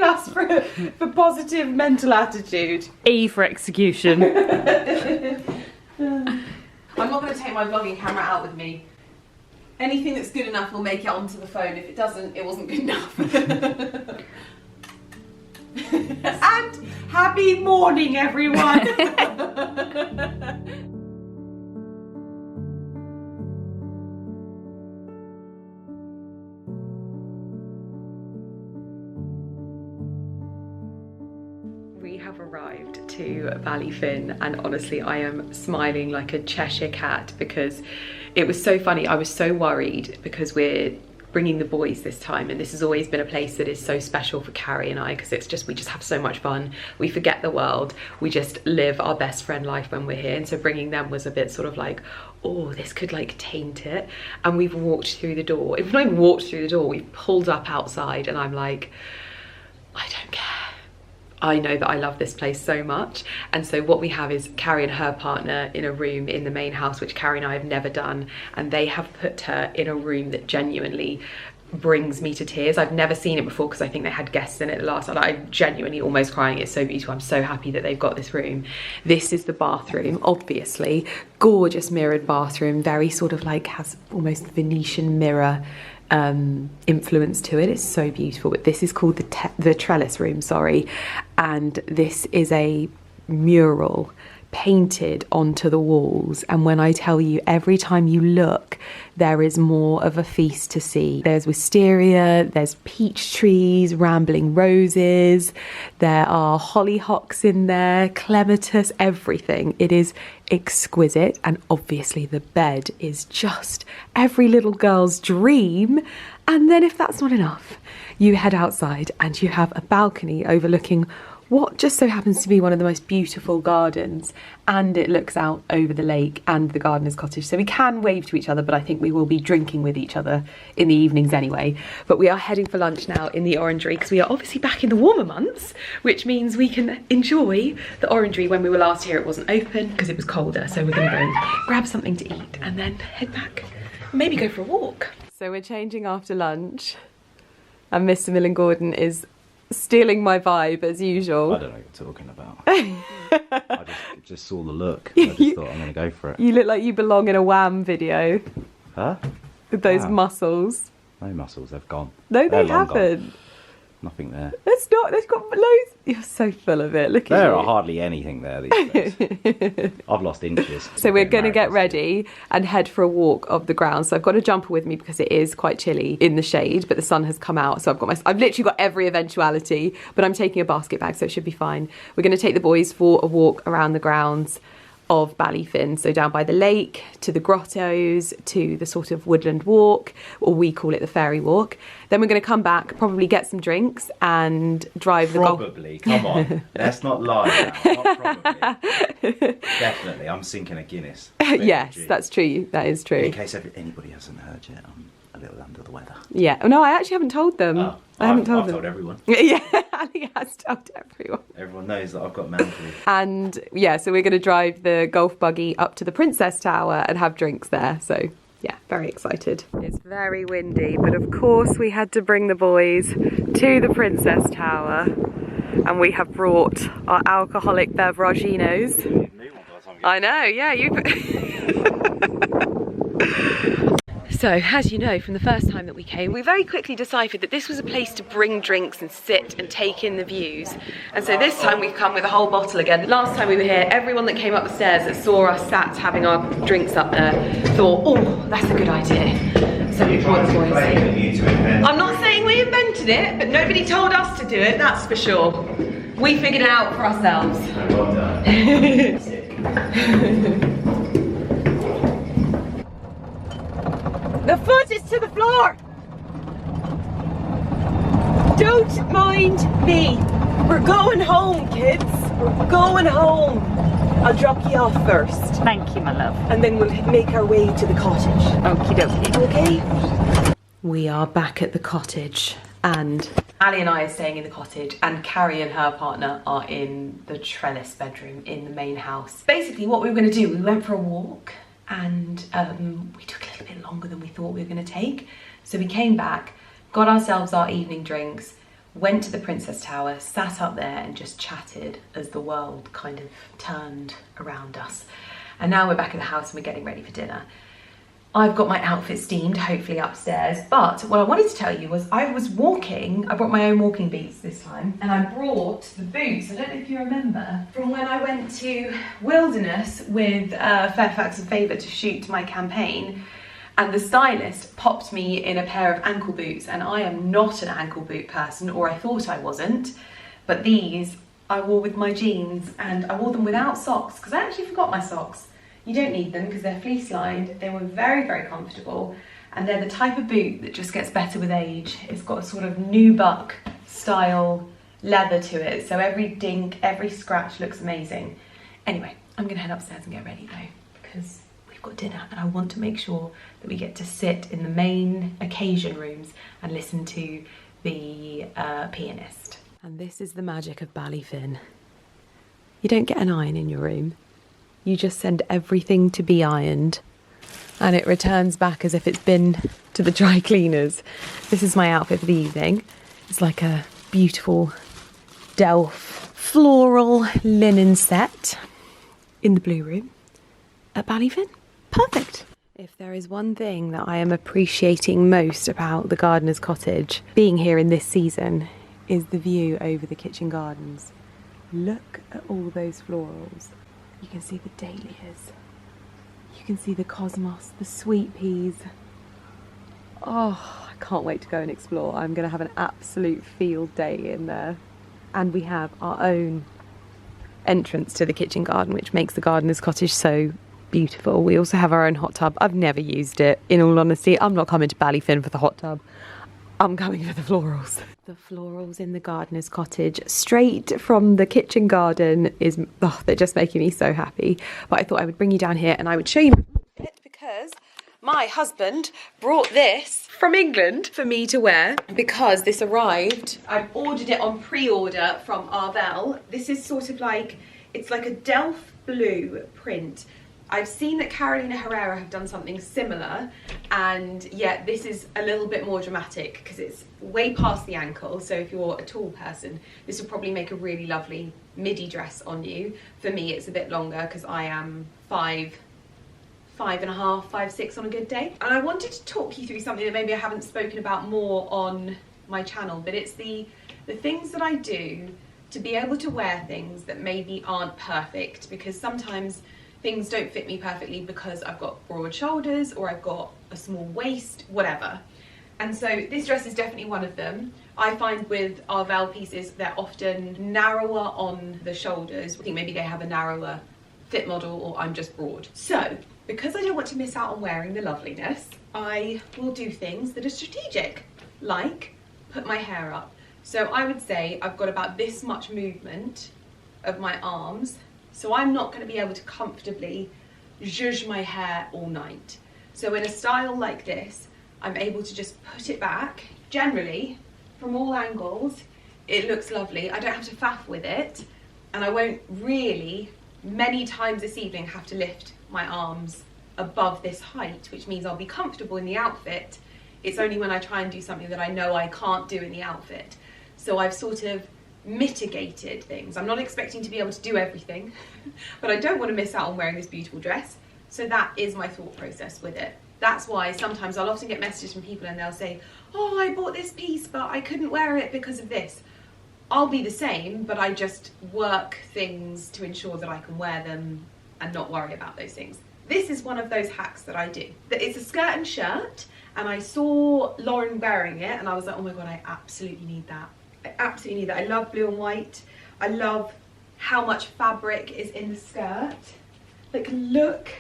for positive mental attitude. E for execution. I'm not going to take my vlogging camera out with me. Anything that's good enough will make it onto the phone. If it doesn't, it wasn't good enough. And happy morning, everyone. We have arrived to Ballyfin, and honestly I am smiling like a Cheshire cat because it was so funny. I was so worried because we're bringing the boys this time, and this has always been a place that is so special for Carrie and I, because it's just, we just have so much fun. We forget the world. We just live our best friend life when we're here, and so bringing them was a bit sort of like, oh, this could like taint it. And we've walked through the door. If we've not even walked through the door, we've pulled up outside, and I'm like, I don't care. I know that I love this place so much. And so what we have is Carrie and her partner in a room in the main house, which Carrie and I have never done, and they have put her in a room that genuinely brings me to tears. I've never seen it before because I think they had guests in it last night. I'm genuinely almost crying. It's so beautiful. I'm so happy that they've got this room. This is the bathroom, obviously. Gorgeous mirrored bathroom, very sort of like has almost Venetian mirror influence to it. It's so beautiful. But this is called the trellis room, sorry, and this is a mural painted onto the walls, and when I tell you, every time you look there is more of a feast to see. There's wisteria, there's peach trees, rambling roses, there are hollyhocks in there, clematis, everything. It is exquisite, and obviously the bed is just every little girl's dream. And then if that's not enough, you head outside and you have a balcony overlooking what just so happens to be one of the most beautiful gardens, and it looks out over the lake and the gardener's cottage, so we can wave to each other, but I think we will be drinking with each other in the evenings anyway. But we are heading for lunch now in the orangery, because we are obviously back in the warmer months, which means we can enjoy the orangery. When we were last here it wasn't open because it was colder, so we're going to go and grab something to eat and then head back, maybe go for a walk. So we're changing after lunch, and Mr. Millen Gordon is stealing my vibe as usual. I don't know what you're talking about. I just saw the look. I just thought I'm going to go for it. You look like you belong in a Wham video. Huh? With those Wow. muscles. No muscles, they've gone. No, They're they long haven't. gone. Nothing there. It's not. They've got loads. You're so full of it. Look at There you. are hardly anything there these days. I've lost inches. So we're going to get ready and head for a walk of the grounds. So I've got a jumper with me because it is quite chilly in the shade, but the sun has come out. So I've literally got every eventuality, but I'm taking a basket bag, so it should be fine. We're going to take the boys for a walk around the grounds of Ballyfin, so down by the lake, to the grottos, to the sort of woodland walk, or we call it the fairy walk. Then we're going to come back, probably get some drinks and drive the golf. Probably, come on, let's not lie now. Not probably. Definitely, I'm sinking a Guinness. Yes, that's true. That is true. In case anybody hasn't heard yet, I'm a little under the weather. Yeah. No, I actually haven't told them. Oh, I haven't told I've them. told everyone. Yeah, Ali has told everyone. Everyone knows that I've got man flu. And yeah, so we're going to drive the golf buggy up to the Princess Tower and have drinks there. So yeah, very excited. It's very windy, but of course we had to bring the boys to the Princess Tower, and we have brought our alcoholic beveraginos. I know, yeah, So, as you know from the first time that we came, we very quickly decided that this was a place to bring drinks and sit and take in the views. And so this time we've come with a whole bottle again. Last time we were here, everyone that came up the stairs that saw us sat having our drinks up there thought, oh, that's a good idea. So we brought the boys. I'm not saying we invented it, but nobody told us to do it, that's for sure. We figured it out for ourselves. Well done. The foot is to the floor! Don't mind me. We're going home, kids. We're going home. I'll drop you off first. Thank you, my love. And then we'll make our way to the cottage. Okie dokie. Okay? We are back at the cottage, and Ali and I are staying in the cottage, and Carrie and her partner are in the trellis bedroom in the main house. Basically, what we were going to do, we went for a walk, and we took a little bit longer than we thought we were going to take. So we came back, got ourselves our evening drinks, went to the Princess Tower, sat up there and just chatted as the world kind of turned around us. And now we're back at the house and we're getting ready for dinner. I've got my outfit steamed, hopefully upstairs, but what I wanted to tell you was I was walking, I brought my own walking boots this time, and I brought the boots, I don't know if you remember, from when I went to Wilderness with Fairfax and Favour to shoot my campaign, and the stylist popped me in a pair of ankle boots, and I am not an ankle boot person, or I thought I wasn't, but these I wore with my jeans, and I wore them without socks, because I actually forgot my socks. You don't need them because they're fleece lined. They were very, very comfortable, and they're the type of boot that just gets better with age. It's got a sort of nubuck style leather to it, so every dink, every scratch looks amazing. Anyway, I'm gonna head upstairs and get ready though, because we've got dinner and I want to make sure that we get to sit in the main occasion rooms and listen to the pianist. And this is the magic of Ballyfin. You don't get an iron in your room. You just send everything to be ironed, and it returns back as if it's been to the dry cleaners. This is my outfit for the evening. It's like a beautiful Delft floral linen set in the blue room at Ballyfin. Perfect. If there is one thing that I am appreciating most about the gardener's cottage, being here in this season, is the view over the kitchen gardens. Look at all those florals. You can see the dahlias. You can see the cosmos, the sweet peas. Oh, I can't wait to go and explore. I'm going to have an absolute field day in there. And we have our own entrance to the kitchen garden, which makes the gardener's cottage so beautiful. We also have our own hot tub. I've never used it, in all honesty. I'm not coming to Ballyfin for the hot tub. I'm coming for the florals. The florals in the gardener's cottage, straight from the kitchen garden, they're just making me so happy. But I thought I would bring you down here and I would show you it because my husband brought this from England for me to wear because this arrived. I've ordered it on pre-order from Arvel. This is sort of like, it's like a Delft blue print. I've seen that Carolina Herrera have done something similar, and yet this is a little bit more dramatic because it's way past the ankle. So if you're a tall person, this will probably make a really lovely midi dress on you. For me, it's a bit longer because I am 5'5", 5'6" on a good day. And I wanted to talk you through something that maybe I haven't spoken about more on my channel, but it's the things that I do to be able to wear things that maybe aren't perfect, because sometimes things don't fit me perfectly because I've got broad shoulders or I've got a small waist, whatever. And so this dress is definitely one of them. I find with Arvel pieces, they're often narrower on the shoulders. I think maybe they have a narrower fit model or I'm just broad. So because I don't want to miss out on wearing the loveliness, I will do things that are strategic, like put my hair up. So I would say I've got about this much movement of my arms, so I'm not going to be able to comfortably zhuzh my hair all night. So in a style like this, I'm able to just put it back. Generally, from all angles, it looks lovely. I don't have to faff with it, and I won't really, many times this evening, have to lift my arms above this height, which means I'll be comfortable in the outfit. It's only when I try and do something that I know I can't do in the outfit. So I've sort of mitigated things. I'm not expecting to be able to do everything, but I don't want to miss out on wearing this beautiful dress. So that is my thought process with it. That's why sometimes I'll often get messages from people and they'll say, oh, I bought this piece, but I couldn't wear it because of this. I'll be the same, but I just work things to ensure that I can wear them and not worry about those things. This is one of those hacks that I do. It's a skirt and shirt, and I saw Lauren wearing it and I was like, oh my God, I absolutely need that. I absolutely need that. I love blue and white. I love how much fabric is in the skirt. Like, look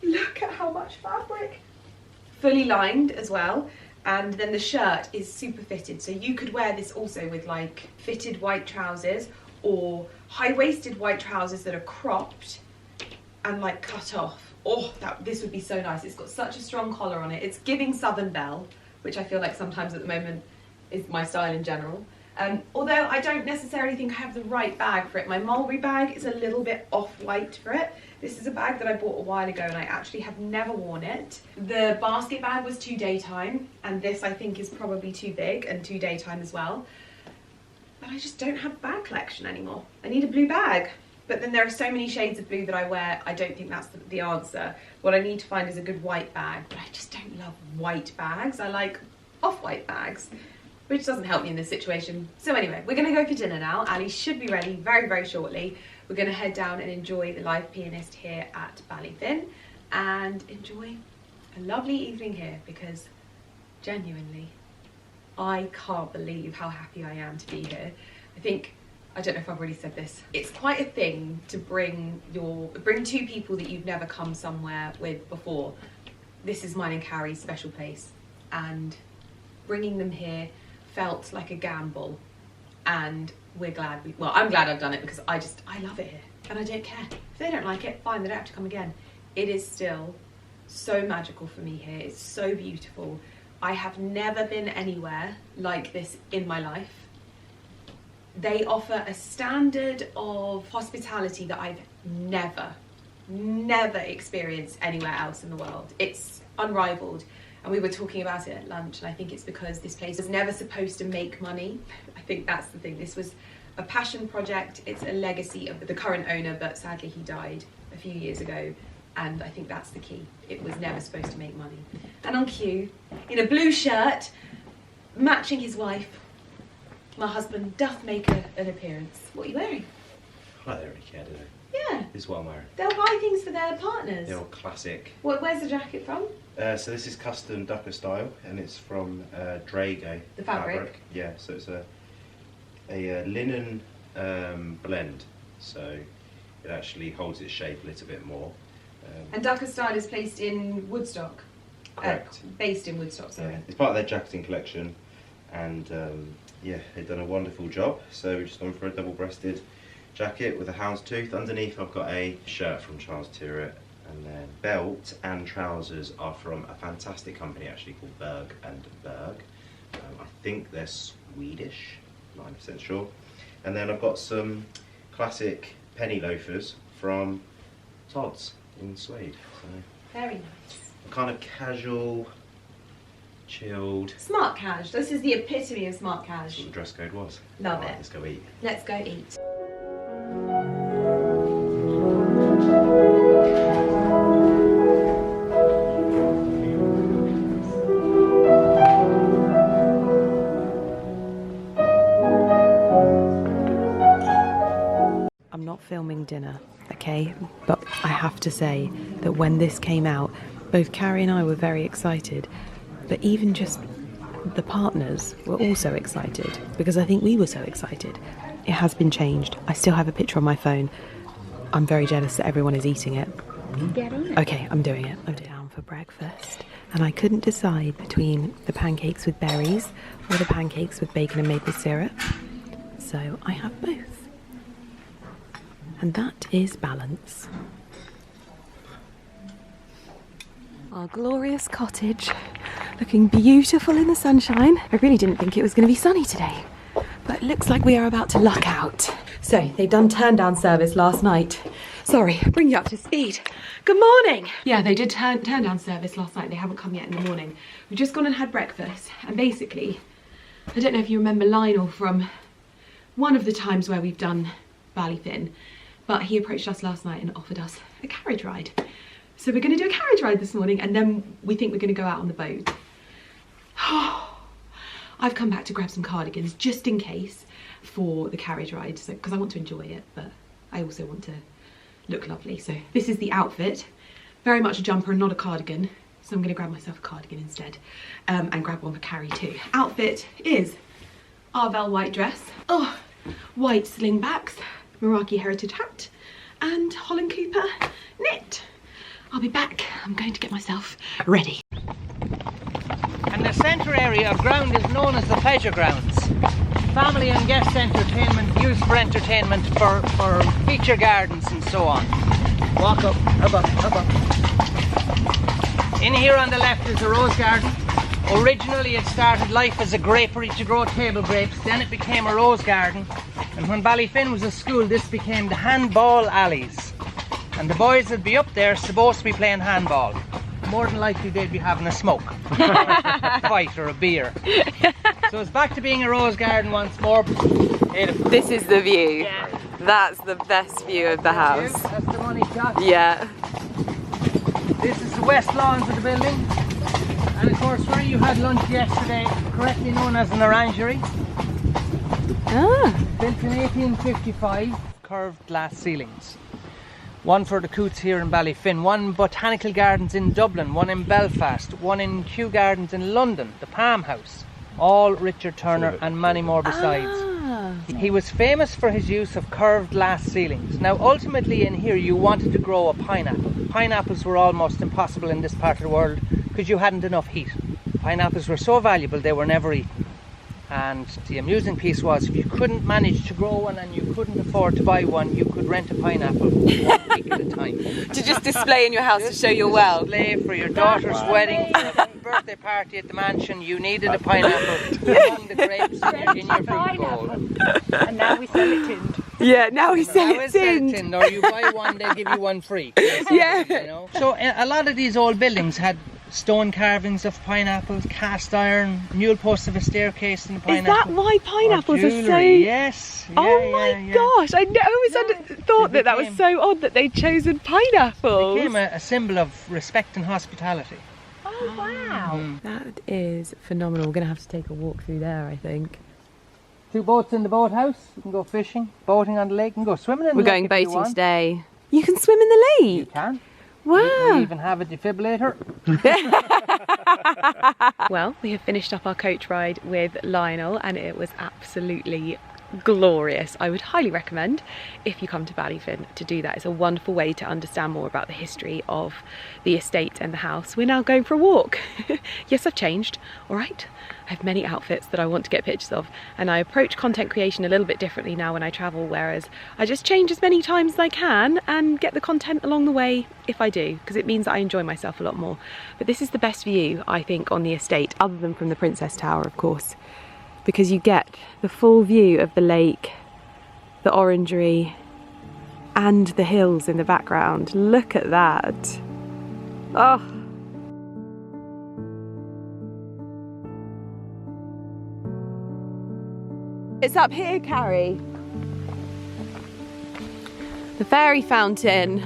at how much fabric. Fully lined as well. And then the shirt is super fitted. So you could wear this also with like fitted white trousers or high-waisted white trousers that are cropped and like cut off. Oh, this would be so nice. It's got such a strong collar on it. It's giving Southern Belle, which I feel like sometimes at the moment is my style in general. Although I don't necessarily think I have the right bag for it. My Mulberry bag is a little bit off-white for it. This is a bag that I bought a while ago and I actually have never worn it. The basket bag was too daytime, and this I think is probably too big and too daytime as well. But I just don't have a bag collection anymore. I need a blue bag. But then there are so many shades of blue that I wear, I don't think that's the answer. What I need to find is a good white bag, but I just don't love white bags. I like off-white bags, which doesn't help me in this situation. So anyway, we're gonna go for dinner now. Ali should be ready very, very shortly. We're gonna head down and enjoy the live pianist here at Ballyfin and enjoy a lovely evening here, because genuinely, I can't believe how happy I am to be here. I don't know if I've already said this. It's quite a thing to bring two people that you've never come somewhere with before. This is mine and Carrie's special place, and bringing them here felt like a gamble, and we're glad I'm glad I've done it, because I love it here and I don't care. If they don't like it, fine, they don't have to come again. It is still so magical for me here. It's so beautiful. I have never been anywhere like this in my life. They offer a standard of hospitality that I've never experienced anywhere else in the world. It's unrivaled. And we were talking about it at lunch, and I think it's because this place was never supposed to make money. I think that's the thing. This was a passion project. It's a legacy of the current owner, but sadly he died a few years ago. And I think that's the key. It was never supposed to make money. And on cue, in a blue shirt, matching his wife, my husband doth make an appearance. What are you wearing? I don't really care, do they? Yeah. This is what I'm wearing. They'll buy things for their partners. The old classic. Where's the jacket from? So this is custom ducker style, and it's from Drago. The fabric? Yeah, so it's a linen blend, so it actually holds its shape a little bit more. And Ducker Style is placed in Woodstock? Correct. Based in Woodstock, sorry. Yeah, it's part of their jacketing collection, and yeah, they've done a wonderful job. So we've just gone for a double-breasted jacket with a houndstooth. Underneath I've got a shirt from Charles Tyrwhitt, and then belt and trousers are from a fantastic company actually called Berg and Berg. I think they're Swedish, 90% sure. And then I've got some classic penny loafers from Todd's in suede. So Very nice. a kind of casual, chilled. Smart cash. This is the epitome of smart That's cash. what the dress code was. Love Right, it. let's go eat. Let's go eat. I'm not filming dinner, okay? But I have to say that when this came out, both Carrie and I were very excited, but even just the partners were also excited because I think we were so excited. It has been changed. I still have a picture on my phone. I'm very jealous that everyone is eating it. Get on it. Okay, I'm doing it. I'm down for breakfast. And I couldn't decide between the pancakes with berries or the pancakes with bacon and maple syrup. So I have both. And that is balance. Our glorious cottage, looking beautiful in the sunshine. I really didn't think it was going to be sunny today, but it looks like we are about to luck out. So they've done turn down service last night. Sorry, bring you up to speed. Good morning. Yeah, they did turn down service last night. They haven't come yet in the morning. We've just gone and had breakfast, and basically, I don't know if you remember Lionel from one of the times where we've done Ballyfin, but he approached us last night and offered us a carriage ride. So we're going to do a carriage ride this morning, and then we think we're going to go out on the boat. I've come back to grab some cardigans just in case for the carriage ride, so because I want to enjoy it, but I also want to look lovely. So this is the outfit, very much a jumper and not a cardigan. So I'm going to grab myself a cardigan instead, and grab one for Carrie too. Outfit is Arvel white dress, white slingbacks, Meraki heritage hat, and Holland Cooper knit. I'll be back. I'm going to get myself ready. And the centre area of ground is known as the pleasure grounds. Family and guest entertainment, used for entertainment, for feature gardens and so on. Walk up. In here on the left is a rose garden. Originally it started life as a grapery to grow table grapes, then it became a rose garden. And when Ballyfin was a school, this became the handball alleys. And the boys would be up there supposed to be playing handball. More than likely they'd be having a smoke, a fight or a beer. So it's back to being a rose garden once more. Beautiful. This is the view. Yeah. That's the best view of the house. That's the money shot. Yeah. This is the west lawns of the building. And of course where you had lunch yesterday, correctly known as an orangery. Built in 1855, curved glass ceilings. One for the Coots here in Ballyfin, one botanical gardens in Dublin, one in Belfast, one in Kew Gardens in London, the Palm House, all Richard Turner and many more besides. He was famous for his use of curved glass ceilings. Now ultimately in here you wanted to grow a pineapple. Pineapples were almost impossible in this part of the world because you hadn't enough heat. Pineapples were so valuable they were never eaten. And the amusing piece was if you couldn't manage to grow one and you couldn't afford to buy one, you could rent a pineapple 1 week at a time. To just display in your house to show your wealth. Display for your daughter's wedding, for a birthday party at the mansion, you needed a pineapple among the grapes in your fruit bowl. And now we sell it tinned. Yeah, now we sell Now it it's sell tinned. Or you buy one, they give you one free. Yeah. You know? So a lot of these old buildings had stone carvings of pineapples, cast iron, mule posts of a staircase in the pineapple. Is that why pineapples are so... Jewellery, yes. Yeah, oh my gosh, I always thought that was so odd that they'd chosen pineapples. It became a symbol of respect and hospitality. Oh wow. That is phenomenal. We're going to have to take a walk through there, I think. 2 boats in the boathouse. You can go fishing, boating on the lake, and go swimming in the lake. We're going boating today. You can swim in the lake? You can. Wow. We even have a defibrillator. Well, we have finished up our coach ride with Lionel and it was absolutely glorious. I would highly recommend, if you come to Ballyfin, to do that. It's a wonderful way to understand more about the history of the estate and the house. We're now going for a walk. Yes, I've changed, all right? I have many outfits that I want to get pictures of, and I approach content creation a little bit differently now when I travel, whereas I just change as many times as I can and get the content along the way if I do, because it means that I enjoy myself a lot more. But this is the best view, I think, on the estate, other than from the Princess Tower, of course, because you get the full view of the lake, the orangery, and the hills in the background. Look at that. Oh. It's up here, Carrie. The fairy fountain.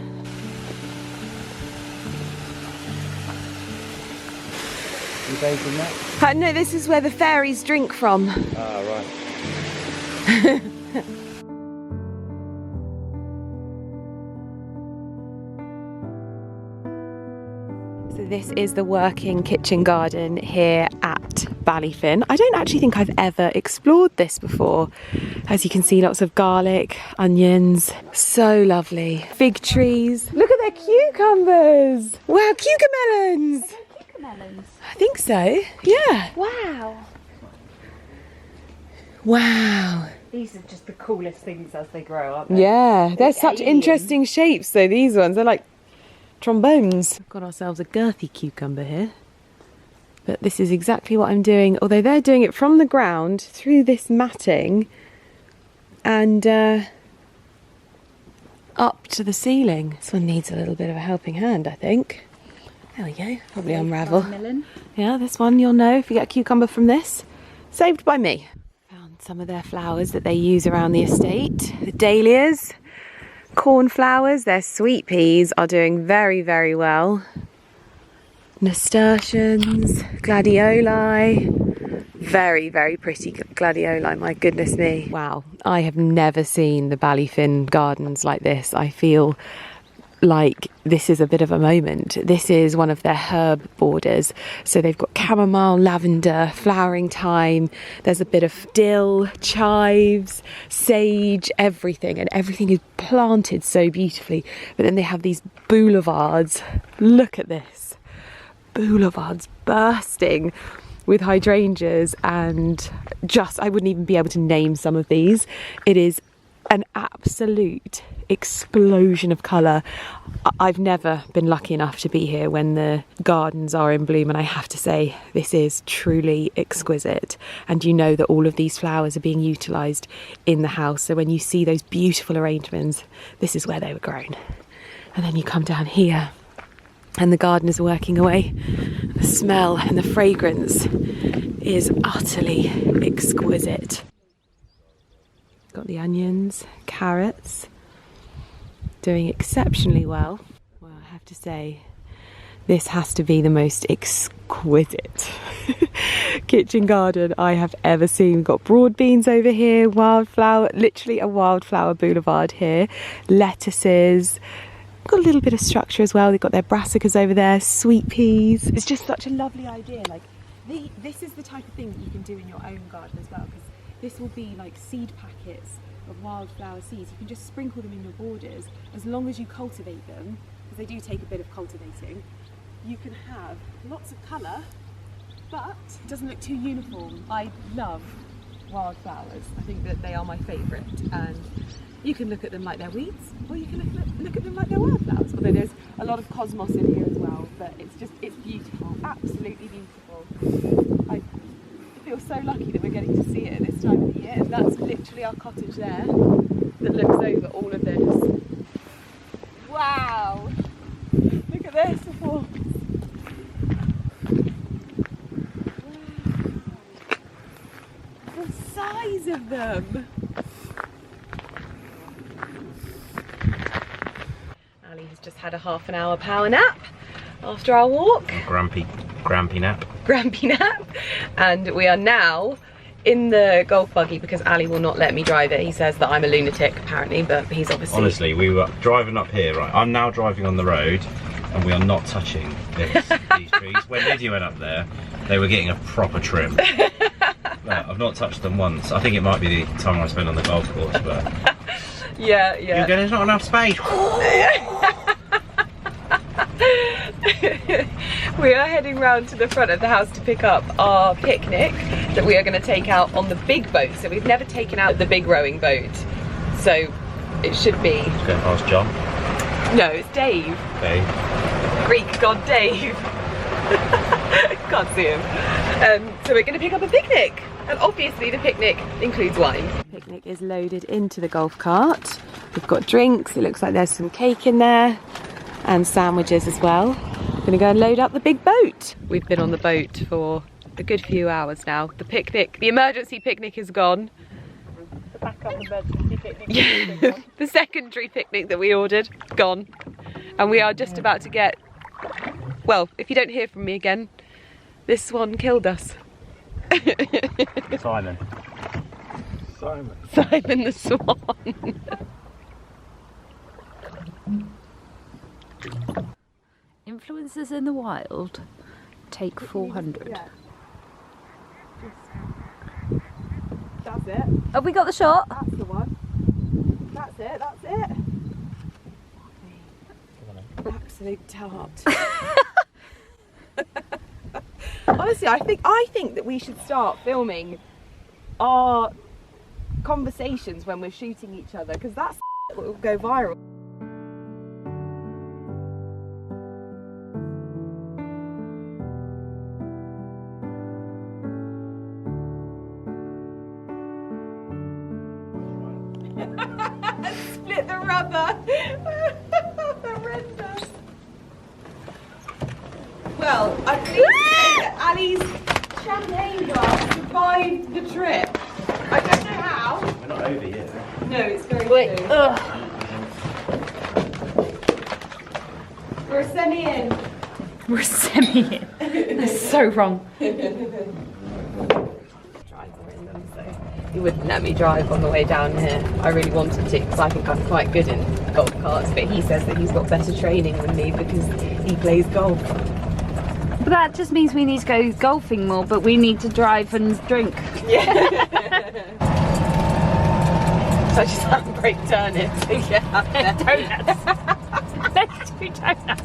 You baking that? No, this is where the fairies drink from. Ah, right. So this is the working kitchen garden here at Ballyfin. I don't actually think I've ever explored this before. As you can see, lots of garlic, onions, so lovely. Fig trees. Look at their cucumbers. Wow, cucumber melons. Melons. I think so, yeah. Wow. Wow. These are just the coolest things as they grow, aren't they? Yeah, they're such alien. interesting shapes though, these ones. They're like trombones. We've got ourselves a girthy cucumber here. But this is exactly what I'm doing, although they're doing it from the ground through this matting and up to the ceiling. This one needs a little bit of a helping hand, I think. There we go, probably unravel. Yeah, this one you'll know if you get a cucumber from this. Saved by me. Found some of their flowers that they use around the estate. The dahlias, cornflowers, their sweet peas are doing very, very well. Nasturtiums, gladioli, very, very pretty gladioli, my goodness me. Wow, I have never seen the Ballyfin gardens like this. I feel like this is a bit of a moment. This is one of their herb borders. So they've got chamomile, lavender, flowering thyme. There's a bit of dill, chives, sage, everything. And everything is planted so beautifully. But then they have these boulevards. Look at this. Boulevards bursting with hydrangeas and just, I wouldn't even be able to name some of these. It is an absolute explosion of colour. I've never been lucky enough to be here when the gardens are in bloom, and I have to say this is truly exquisite. And you know that all of these flowers are being utilised in the house, so when you see those beautiful arrangements, this is where they were grown. And then you come down here and the gardeners are working away. The smell and the fragrance is utterly exquisite. Got the onions, carrots, doing exceptionally well. Well, I have to say, this has to be the most exquisite kitchen garden I have ever seen. We've got broad beans over here, wildflower, literally a wildflower boulevard here, lettuces, got a little bit of structure as well. They've got their brassicas over there, sweet peas. It's just such a lovely idea. Like this is the type of thing that you can do in your own garden as well, because this will be like seed packets of wildflower seeds. You can just sprinkle them in your borders as long as you cultivate them, because they do take a bit of cultivating. You can have lots of colour, but it doesn't look too uniform. I love wildflowers. I think that they are my favourite, and you can look at them like they're weeds, or you can look at them like they're wildflowers. Although there's a lot of cosmos in here as well, but it's beautiful, absolutely beautiful. I feel so lucky that we're getting to see it at this time of the year, and that's literally our cottage there that looks over all of this. Wow! Look at this! of them. Ali has just had a half an hour power nap after our walk. Grampy nap. Grampy nap. And we are now in the golf buggy because Ali will not let me drive it. He says that I'm a lunatic apparently, but he's obviously... Honestly, we were driving up here, right? I'm now driving on the road and we are not touching these trees. When Lydia went up there, they were getting a proper trim. I've not touched them once. I think it might be the time I spent on the golf course, but... yeah. You're going, there's not enough space. We are heading round to the front of the house to pick up our picnic that we are going to take out on the big boat. So we've never taken out the big rowing boat. So it should be... Let's go past John. No, it's Dave. Dave. Greek god Dave. Can't see him. So we're going to pick up a picnic. And obviously the picnic includes wine. The picnic is loaded into the golf cart. We've got drinks. It looks like there's some cake in there. And sandwiches as well. We're going to go and load up the big boat. We've been on the boat for a good few hours now. The picnic, the emergency picnic is gone. The backup emergency picnic. Yeah. The secondary picnic that we ordered, gone. And we are just about to get, well, if you don't hear from me again, this swan killed us. Simon the swan. Influencers in the wild, take 400. Yeah. That's it. Have we got the shot? That's the one. That's it. Absolute tart. Honestly, I think that we should start filming our conversations when we're shooting each other, because that's what will go viral. Split the rubber. Horrendous. Well, I think that Ali's champagne glass survived the trip. I don't know how. We're not over yet. No, it's very soon. We're semi-in. We're semi-in. That's so wrong. He wouldn't let me drive on the way down here. I really wanted to because I think I'm quite good in golf carts, but he says that he's got better training than me because he plays golf. But that just means we need to go golfing more, but we need to drive and drink. Yeah. Such a handbrake turn it. Yeah. Donuts. Let's do donuts.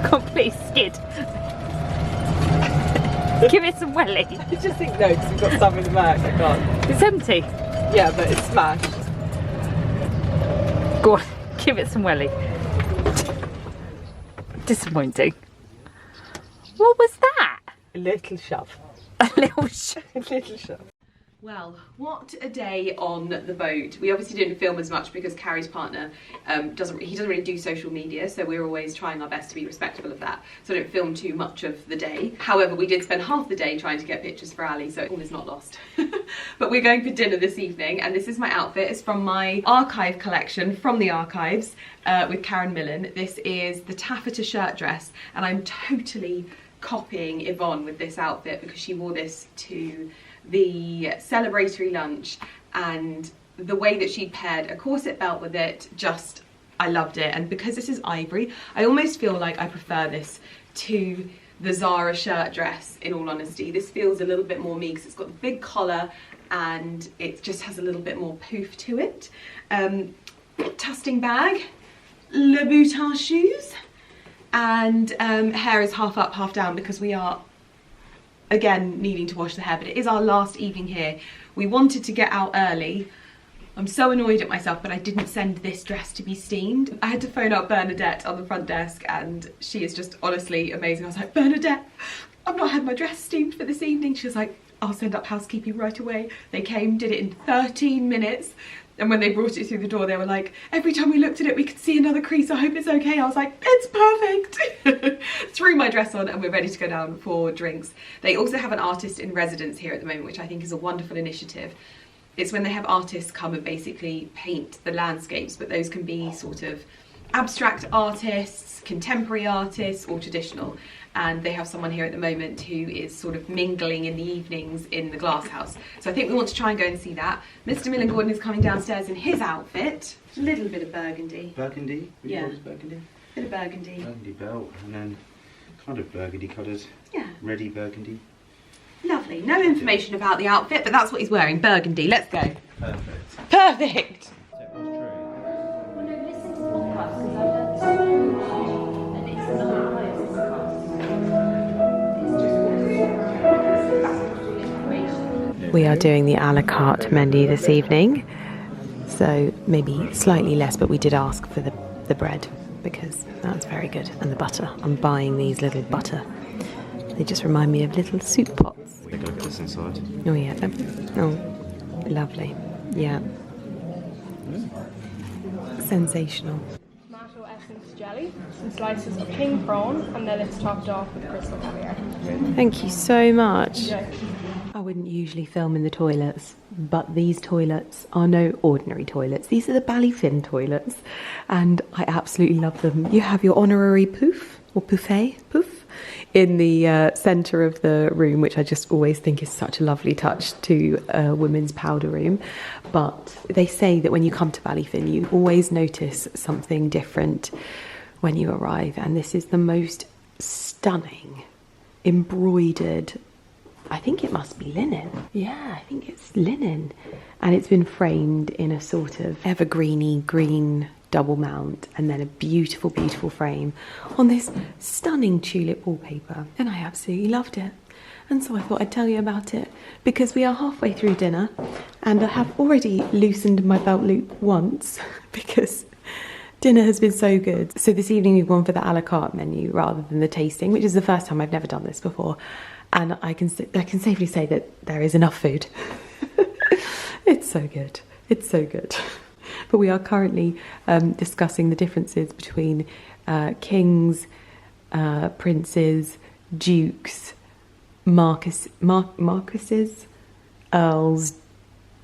Complete skid. Give it some welly. I just think no, because we've got some in the back. I can't. It's empty. Yeah, but it's smashed. Go on, give it some welly. Disappointing. What was that? A little shove. A little shove. A little shove. Well, what a day on the boat. We obviously didn't film as much because Carrie's partner doesn't really do social media, so we're always trying our best to be respectful of that, so I don't film too much of the day. However, we did spend half the day trying to get pictures for Ali, so all is not lost. But we're going for dinner this evening, and this is my outfit. It's from my archive collection from the archives with Karen Millen. This is the taffeta shirt dress, and I'm totally copying Yvonne with this outfit because she wore this to the celebratory lunch, and the way that she paired a corset belt with it, just, I loved it. And because this is ivory, I almost feel like I prefer this to the Zara shirt dress, in all honesty. This feels a little bit more me because it's got the big collar and it just has a little bit more poof to it. Tusting bag, Louboutin shoes, and hair is half up, half down because we are again needing to wash the hair, but it is our last evening here. We wanted to get out early. I'm so annoyed at myself, but I didn't send this dress to be steamed. I had to phone up Bernadette on the front desk, and she is just honestly amazing. I was like, Bernadette, I've not had my dress steamed for this evening. She was like, I'll send up housekeeping right away. They came, did it in 13 minutes. And when they brought it through the door, they were like, every time we looked at it, we could see another crease. I hope it's okay. I was like, it's perfect. Threw my dress on and we're ready to go down for drinks. They also have an artist in residence here at the moment, which I think is a wonderful initiative. It's when they have artists come and basically paint the landscapes, but those can be sort of abstract artists, contemporary artists, or traditional. And they have someone here at the moment who is sort of mingling in the evenings in the glass house. So I think we want to try and go and see that. Mr. Millen Gordon is coming downstairs in his outfit. A little bit of burgundy. Burgundy? Would you Yeah. call this burgundy? Bit of burgundy. Burgundy belt, and then kind of burgundy colours. Yeah. Ready burgundy. Lovely. No information about the outfit, but that's what he's wearing. Burgundy. Let's go. Perfect. Perfect. Well, no, listen to the podcast because I've heard so much and it's not a podcast. We are doing the a la carte menu this evening, so maybe slightly less, but we did ask for the bread because that's very good, and the butter. I'm buying these little butter. They just remind me of little soup pots. Take a look at this inside. Oh yeah, oh, lovely, yeah. Sensational. Tomato essence jelly, some slices of king prawn, and then it's topped off with crystal caviar. Thank you so much. Yeah. I wouldn't usually film in the toilets, but these toilets are no ordinary toilets. These are the Ballyfin toilets, and I absolutely love them. You have your honorary poof, or poof, in the centre of the room, which I just always think is such a lovely touch to a women's powder room. But they say that when you come to Ballyfin, you always notice something different when you arrive, and this is the most stunning, embroidered, I think it must be linen. Yeah, I think it's linen. And it's been framed in a sort of evergreeny green double mount, and then a beautiful, beautiful frame on this stunning tulip wallpaper. And I absolutely loved it. And so I thought I'd tell you about it because we are halfway through dinner and I have already loosened my belt loop once because dinner has been so good. So this evening we've gone for the a la carte menu rather than the tasting, which is the first time I've never done this before. And I can safely say that there is enough food. It's so good. It's so good. But we are currently discussing the differences between kings, princes, dukes, marquises, earls,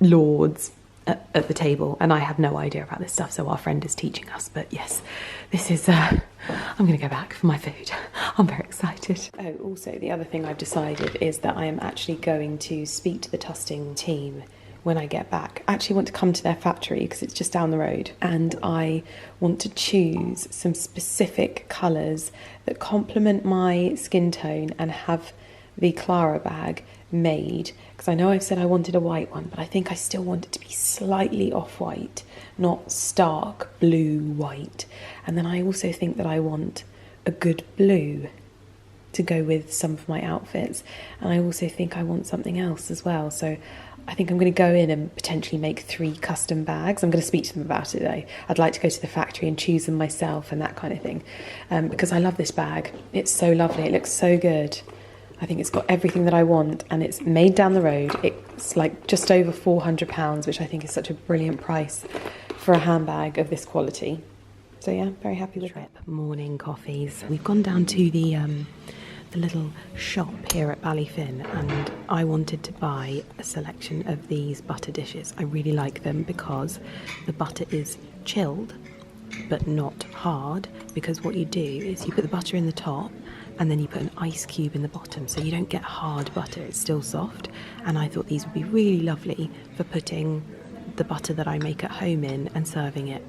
lords at the table. And I have no idea about this stuff, so our friend is teaching us. But yes, this is... I'm going to go back for my food. I'm very excited. Oh, also, the other thing I've decided is that I am actually going to speak to the Tusting team when I get back. I actually want to come to their factory because it's just down the road, and I want to choose some specific colours that complement my skin tone and have the Clara bag made, because I know I've said I wanted a white one, but I think I still want it to be slightly off-white, not stark blue white. And then I also think that I want a good blue to go with some of my outfits, and I also think I want something else as well. So I think I'm going to go in and potentially make 3 custom bags. I'm going to speak to them about it though. I'd like to go to the factory and choose them myself and that kind of thing, because I love this bag. It's so lovely. It looks so good. I think it's got everything that I want, and it's made down the road. It's like just over £400, which I think is such a brilliant price for a handbag of this quality. So yeah, very happy with it. Morning coffees. We've gone down to the little shop here at Ballyfin, and I wanted to buy a selection of these butter dishes. I really like them because the butter is chilled but not hard, because what you do is you put the butter in the top and then you put an ice cube in the bottom, so you don't get hard butter, it's still soft. And I thought these would be really lovely for putting the butter that I make at home in and serving it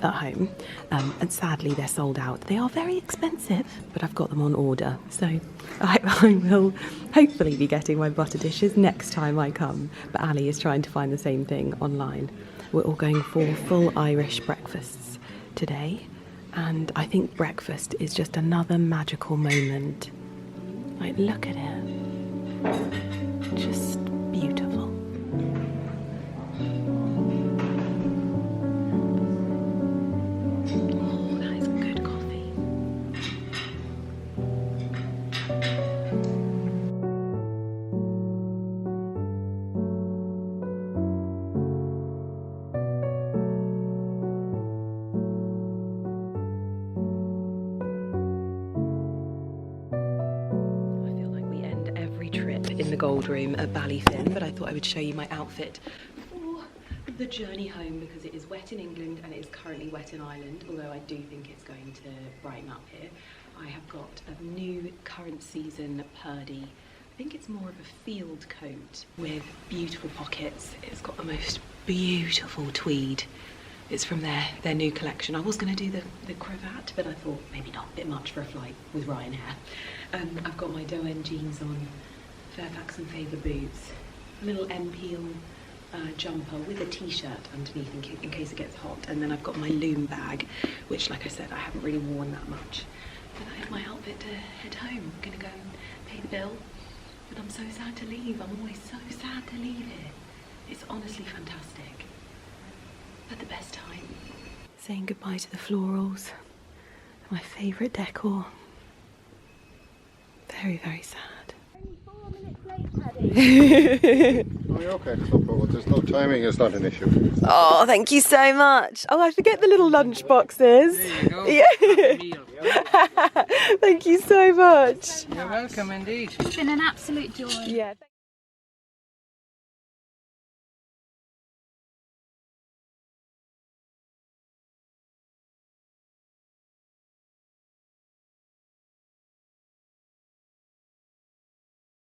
at home. And sadly they're sold out. They are very expensive, but I've got them on order, so I will hopefully be getting my butter dishes next time I come. But Ali is trying to find the same thing online. We're all going for full Irish breakfasts today, and I think breakfast is just another magical moment. Like, look at it, just beautiful. Gold Room at Ballyfin, but I thought I would show you my outfit for the journey home because it is wet in England and it is currently wet in Ireland, although I do think it's going to brighten up here. I have got a new current season Purdy. I think it's more of a field coat with beautiful pockets. It's got the most beautiful tweed. It's from their new collection. I was going to do the cravat, but I thought maybe not, a bit much for a flight with Ryanair. I've got my Doen jeans on, Fairfax and Favour boots, a little M-peel jumper with a t-shirt underneath in case it gets hot, and then I've got my LOUB bag, which, like I said, I haven't really worn that much. But that is my outfit to head home. I'm going to go and pay the bill, but I'm so sad to leave. I'm always so sad to leave here. It's honestly fantastic. At the best time. Saying goodbye to the florals, my favourite decor. Very, very sad. Oh, you're okay, it's no problem. There's no timing, it's not an issue. Oh, thank you so much. Oh, I forget the little lunch boxes. There you go. Yeah. Thank you so much. You're welcome indeed. It's been an absolute joy. Yeah.